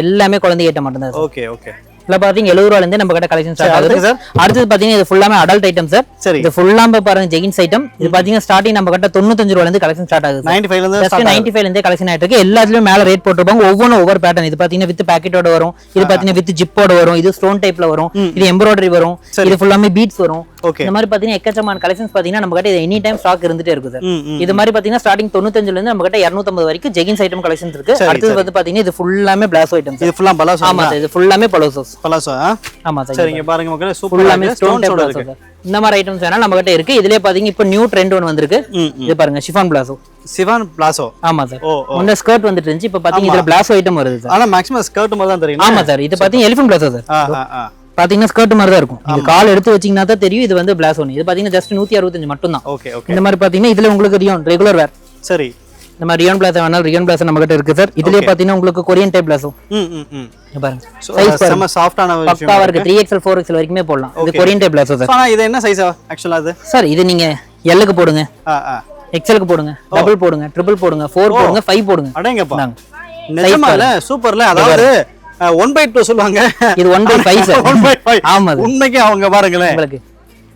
எல்லாமே குழந்தை ஐட்டம் மட்டும் தான் ஓகே ஓகே இதுல பாத்தீங்க 70 ரூபாயில இருந்தே நம்ம கிட்ட கலெக்ஷன் ஸ்டார்ட் ஆகுது சார். அடுத்து பாத்தீங்கன்னா இது ஃபுல்லாமே அடல்ட் ஐட்டம் சார். சரி. இது ஃபுல்லாமே பாருங்க ஜெகின்ஸ் ஐட்டம். இது பாத்தீங்கன்னா ஸ்டார்டிங் நம்ம கிட்ட 95 ரூபாயில இருந்து கலெக்ஷன் ஸ்டார்ட் ஆகுது. 95 ல இருந்து ஜஸ்ட் 95 ல இருந்தே கலெக்ஷன் ஆயிட்டு இருக்கு. எல்லாத்துலயும் மேல ரேட் போட்டுருப்பாங்க. ஒவ்வொரு பேட்டர்ன். இது பாத்தீங்கன்னா வித் பாக்கெட்டோட வரும். இது பாத்தீங்கன்னா வித் ஜிப்போட வரும். இது ஸ்டோன் டைப்ல வரும். இது எம்ப்ராய்டரி வரும். இது ஃபுல்லாமே பீட்ஸ் வரும். ஓகே. இந்த மாதிரி பாத்தீங்கன்னா எக்கச்சக்கமான கலெக்ஷன்ஸ் பாத்தீங்கன்னா நம்ம கிட்ட எனி டைம் ஸ்டாக் இருந்துட்டே இருக்கு சார். இது மாதிரி பாத்தீங்கன்னா ஸ்டார்டிங் 95 ல இருந்து நம்ம கிட்ட 250 வரைக்கும் ஜெகின்ஸ் ஐட்டம் கலெக்ஷன்ஸ் இருக்கு. அடுத்து வந்து பாத்தீங்கன்னா இது ஃபுல்லாமே பிளாசோ ஐட்டம்ஸ். இது ஃபுல்லா பலாசோ. ஆமா சார், இது ஃபுல்லாமே பலோசோஸ். பலாசோ. ஆமா சார். சரி, இங்க பாருங்க மக்களே, சூப்பரா ஃபுல்லாமே இருக்கு. ஸ்டோன் டைப் இருக்கு. சார். இந்த மாதிரி ஐட்டம்ஸ் வேணா நம்ம கிட்ட இருக்கு. இதுலயே பாத்தீங்க இப்போ நியூ ட்ரெண்ட் ஒன்னு வந்திருக்கு. இது பாருங்க ஷிஃபான் பிளாசோ. சிவான் பிளாசோ. ஆமா சார். ஓ. முன்ன ஸ்கர்ட் வந்துட்டு இருந்துச்சு. இப்போ பாத்தீங்க இதுல பிளாசோ ஐட்டம் வருது சார். ஆனா மேக்ஸிமம் ஸ்கர்ட் மாதிரி தான் தெரியும். ஆமா சார். இது பாத்தீங்க எலிஃபண்ட் பிளாசோ சார். பாத்தீங்கன்னா ஸ்கர்ட் மாதிரி தான் இருக்கும். இது கால் எடுத்து வச்சீங்கன்னா தான் தெரியும் இது வந்து பிளாசோ. இது பாத்தீங்கன்னா ஜஸ்ட் 165 மட்டும் தான். Okay okay. இந்த மாதிரி பாத்தீங்கன்னா இதுல உங்களுக்கு ரியான் ரெகுலர் வேர். சரி. இந்த மாதிரி ரியான் பிளாசோ வேணாலும் ரியான் பிளாசோ நம்ம கிட்ட இருக்கு சார். இதுலயே பாத்தீங்கன்னா உங்களுக்கு கொரியன் டைப் பிளாசோ. பாருங்க சைஸ் செம சாஃப்ட்டான விஷயம். பக்காவா இருக்கு. 3XL 4XL வரைக்குமே போடலாம். இது கொரியன் டைப் பிளாசோ சார். ஆனா இது என்ன சைஸ் ஆக்சுவலா அது? சார் இது நீங்க L க்கு போடுங்க, XL க்கு போடுங்க, டபுள் போடுங்க, ட்ரிபிள் போடுங்க, 4 போடுங்க, 5 போடுங்க. அடேங்கப்பா. நிஜமால சூப்பர்ல. அதாவது 1/2 சொல்லுவாங்க. இது 1/5 சார். 1/5. ஆமா. உண்மைக்கு அவங்க பாருங்களேன். உங்களுக்கு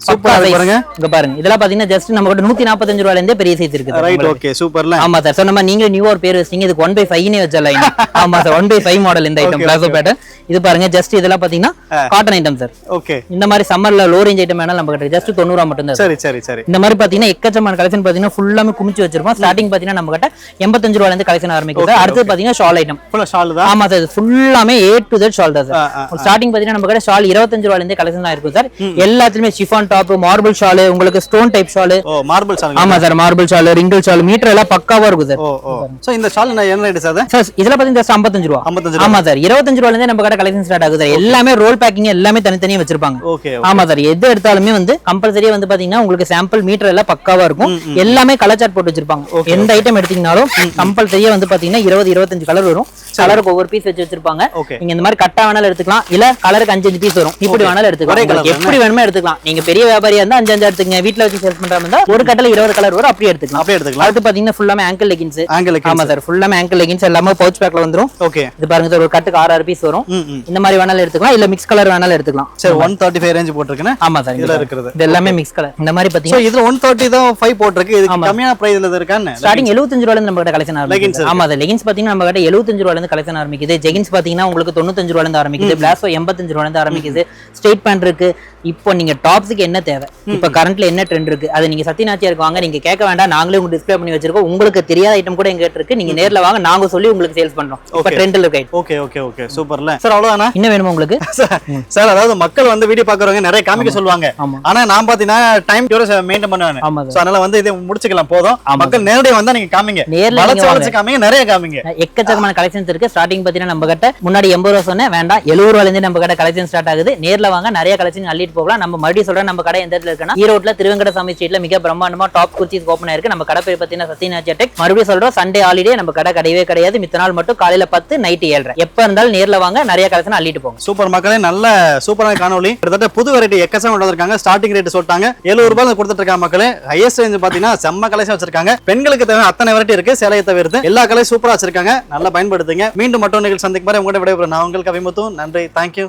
சூப்பரா பாருங்க. இங்க பாருங்க. இதெல்லாம் பாத்தீங்கன்னா ஜஸ்ட் நம்ம கிட்ட 145 ரூபாயில இருந்தே பெரிய சைஸ் இருக்கு. ரைட். ஓகே. சூப்பர்ல. ஆமா சார். சொன்னமா நீங்க நியூ ஒரு பேர் வச்சீங்க. இதுக்கு 1/5 னே வச்சலாம். ஆமா சார். 1/5 மாடல் இந்த ஐட்டம் பிளாசோ பேட்டர்ன். இது பாருங்க ஜஸ்ட் இதெல்லாம் பாத்தீங்கன்னா காட்டன் ஐட்டம் சார். ஓகே. இந்த மாதிரி சம்மர்ல லோ ரேஞ்ச் ஐட்டம் வேணா நம்ம கிட்ட ஜஸ்ட் 90 ரூபாய் மட்டும் தான். சரி சரி சரி. இந்த மாதிரி பாத்தீங்கன்னா எக்கச்சக்கமான கலெக்ஷன் பாத்தீங்கன்னா ஃபுல்லாமே குமிச்சு வச்சிருப்போம். ஸ்டார்டிங் பாத்தீங்கன்னா நம்ம கிட்ட 85 ரூபாயில இருந்து கலெக்ஷன் ஆரம்பிக்குது. அடுத்து பாத்தீங்கன்னா ஷால் ஐட்டம். ஃபுல்லா ஷால் தான். ஆமா சார். ஃபுல்லாமே A to Z ஷால் தான் சார். ஸ்டார்டிங் பாத்தீங்கன்னா நம்ம கிட்ட ஷால் 25 ரூபாயில இருந்து கலெக்ஷன் ஆயிருக்கும் சார். எல்லாத்துலயுமே ஷிஃபான் டாப், மார்பிள் ஷால், உங்களுக்கு stone type shawl. Oh, marble shawl. ஆமா sir. Marble shawl, wrinkle shawl, meter எல்லாம் பக்காவா இருக்கும் சார். Oh oh. சோ இந்த ஷால் என்ன ரேட் சார்? சார் இதெல்லாம் பாத்தீங்கன்னா ஜஸ்ட் 55 ரூபாய். 55 ஆமா சார். 25 ரூபாயில இருந்து நம்ம கிட்ட கலெக்ஷன் ஸ்டார்ட் ஆகுது சார். எல்லாமே ரோல் பேக்கிங் எல்லாமே தனித்தனியா வச்சிருப்பாங்க. ஓகே. ஆமா சார். எது எடுத்தாலுமே வந்து கம்பல்சரியா வந்து பாத்தீங்கன்னா உங்களுக்கு சாம்பிள் மீட்டர் எல்லாம் பக்காவா இருக்கும். எல்லாமே கலர் சார்ட் போட்டு வச்சிருப்பாங்க. எந்த ஐட்டம் எடுத்தீங்கனாலும் கம்பல்சரியா வந்து பாத்தீங்கன்னா 20-25 கலர் வரும். கலருக்கு ஒவ்வொரு பீஸ் வச்சு வச்சிருப்பாங்க. நீங்க இந்த மாதிரி கட்டா வேணாலும் எடுத்துக்கலாம், இல்ல கலருக்கு 5 பீஸ் வரும். இப்படி வேணாலும் எடுத்துக்கலாம். எப்படி வேணுமோ எடுத்துக்கலாம். நீங்க பெரிய வியாபாரியா இருந்தா 5 எடுத்துக்கங்க. வீட்ல வச்சு சேல்ஸ் பண்றாம இருந்தா ஒரு கட்டல 20 கலர் வரும். அப்படியே எடுத்துக்கலாம். அடுத்து பாத்தீங்கன்னா ஃபுல்லாமே ஆங்கிள் லெகின்ஸ். ஆமா சார். ஃபுல்லாமே ஆங்கிள் லெகின்ஸ் எல்லாமே பவுச் பேக்ல வந்துரும். ஓகே. இது பாருங்க சார். ஒரு கட்டுக்கு 6 பீஸ் வரும். இந்த மாதிரி வேணாலும் எடுத்துக்கலாம், இல்ல மிக்ஸ் கலர் வேணாலும் எடுத்துக்கலாம். சரி. 135 ரேஞ்ச் போட்டுருக்கேன். ஆமா சார். இதுல இருக்குது இது எல்லாமே மிக்ஸ் கலர். இந்த மாதிரி பாத்தீங்கன்னா இதுல 130 தான் 5 போட்டுருக்கு. இது கம்மியான பிரைஸ்ல இருக்கானே. ஸ்டார்டிங் 75 ரூபாயில இருந்து நம்ம கிட்ட கலெக்ஷன் ஆரம்பிக்குது. ஆமா சார். லெகின்ஸ் பாத்தீங்கன்னா நம்ம கிட்ட 75 ரூபாயில இருந்து கலெக்ஷன் ஆரம்பிக்குது. ஜெகின்ஸ் பாத்தீங்கன்னா உங்களுக்கு 95 ரூபாயில இருந்து ஆரம்பிக்குது. பிளாசோ 85 ரூபாயில இருந்து ஆரம்பிக்குது. ஸ்ட்ரெயிட் பேண்ட் இருக்கு. இப்போ நீங்க டாப்ஸ்க்கு என்ன தேவை, இப்ப கரண்ட்ல என்ன ட்ரெண்ட் இருக்கு, அது நீங்க சத்யநாச்சியாருக்கு வாங்க. நீங்க கேட்க வேண்டாம், நாங்களே உங்களுக்கு டிஸ்ப்ளே பண்ணி வச்சிருக்கோம். உங்களுக்கு தெரியாத ஐட்டம் கூட எங்க கிட்ட இருக்கு. நீங்க நேர்ல வாங்க, நாங்க சொல்லி உங்களுக்கு சேல்ஸ் பண்றோம். இப்ப ட்ரெண்ட்ல இருக்கு. Okay okay okay. சூப்பர்ல சார். அவ்வளவுதானா? என்ன வேணுமா உங்களுக்கு? சார் அதாவது மக்கள் வந்து வீடியோ பாக்குறவங்க நிறைய காமிக்க சொல்லுவாங்க. ஆனா நான் பாத்தீங்கன்னா டைம் மெயின்டைன் பண்ணுவேன். சோ அதனால வந்து இதை முடிச்சுக்கலாம். போதும். மக்கள் நேரடியா வந்தா நீங்க காமிங்க. நேர்ல வளர்ச்சி காமிங்க, நிறைய காமிங்க. எக்கச்சக்கமான கலெக்ஷன்ஸ் இருக்கு. ஸ்டார்டிங் பாத்தீங்கன்னா நம்ம கிட்ட முன்னாடி 80 ரூபாய் சொன்னேன், வேண்டாம் 70 ரூபாயில இருந்து நம்ம கிட்ட கலெக்ஷன் ஸ்டார்ட் ஆகுது. நேர்ல வாங்க, நிறைய கலெக்ஷன் அள்ளிட்டு போகலாம். நம்ம மறுபடியும் சொல்றேன், நம்ம கடை எந்த இடத்துல இருக்குன்னா ஈரோட்ல திருவெங்கடசாமி ஸ்ட்ரீட்ல மிக பிரம்மாண்டமா டாப் குர்த்திஸ் ஓபன் ஆயிருக்கு. நம்ம கடை பேர் பாத்தீங்கன்னா சத்யநாச்சியா டெக். மறுபடியும் சொல்றோம், சண்டே ஹாலிடே நம்ம கடை கிடையவே கிடையாது. மித்த நாள் மட்டும் காலையில 10 நைட் 7:30. எப்ப இருந்தாலும் நேர்ல வாங்க, நிறைய கலெக்ஷன் அள்ளிட்டு போங்க. சூப்பர் மக்களே. நல்ல சூப்பரான காணொலி. கிட்டத்தட்ட புது வெரைட்டி எக்கச்சக்கம் கொண்டு வந்திருக்காங்க. ஸ்டார்டிங் ரேட் சொல்லிட்டாங்க 70 ரூபாய் கொடுத்துட்டு இருக்காங்க மக்களே. ஹையஸ்ட் ரேஞ்ச் பாத்தீங்கன்னா செம்ம கலெக்ஷன் வச்சிருக்காங்க. பெண்களுக்கு தேவை அத்தனை வெரைட்டி இருக்கு. சேலையை தவிர்த்து எல்லா கலெக்ஷன் சூப்பரா வச்சிருக்காங்க. நல்லா பயன்படுத்துங்க. மீண்டும் மற்றொரு நிகழ்ச்சி சந்திக்கும் வரை உங்கள்கிட்ட விடைபெறும் நான் உங்கள் கவிமுத்து. நன்றி. தேங்க்யூ.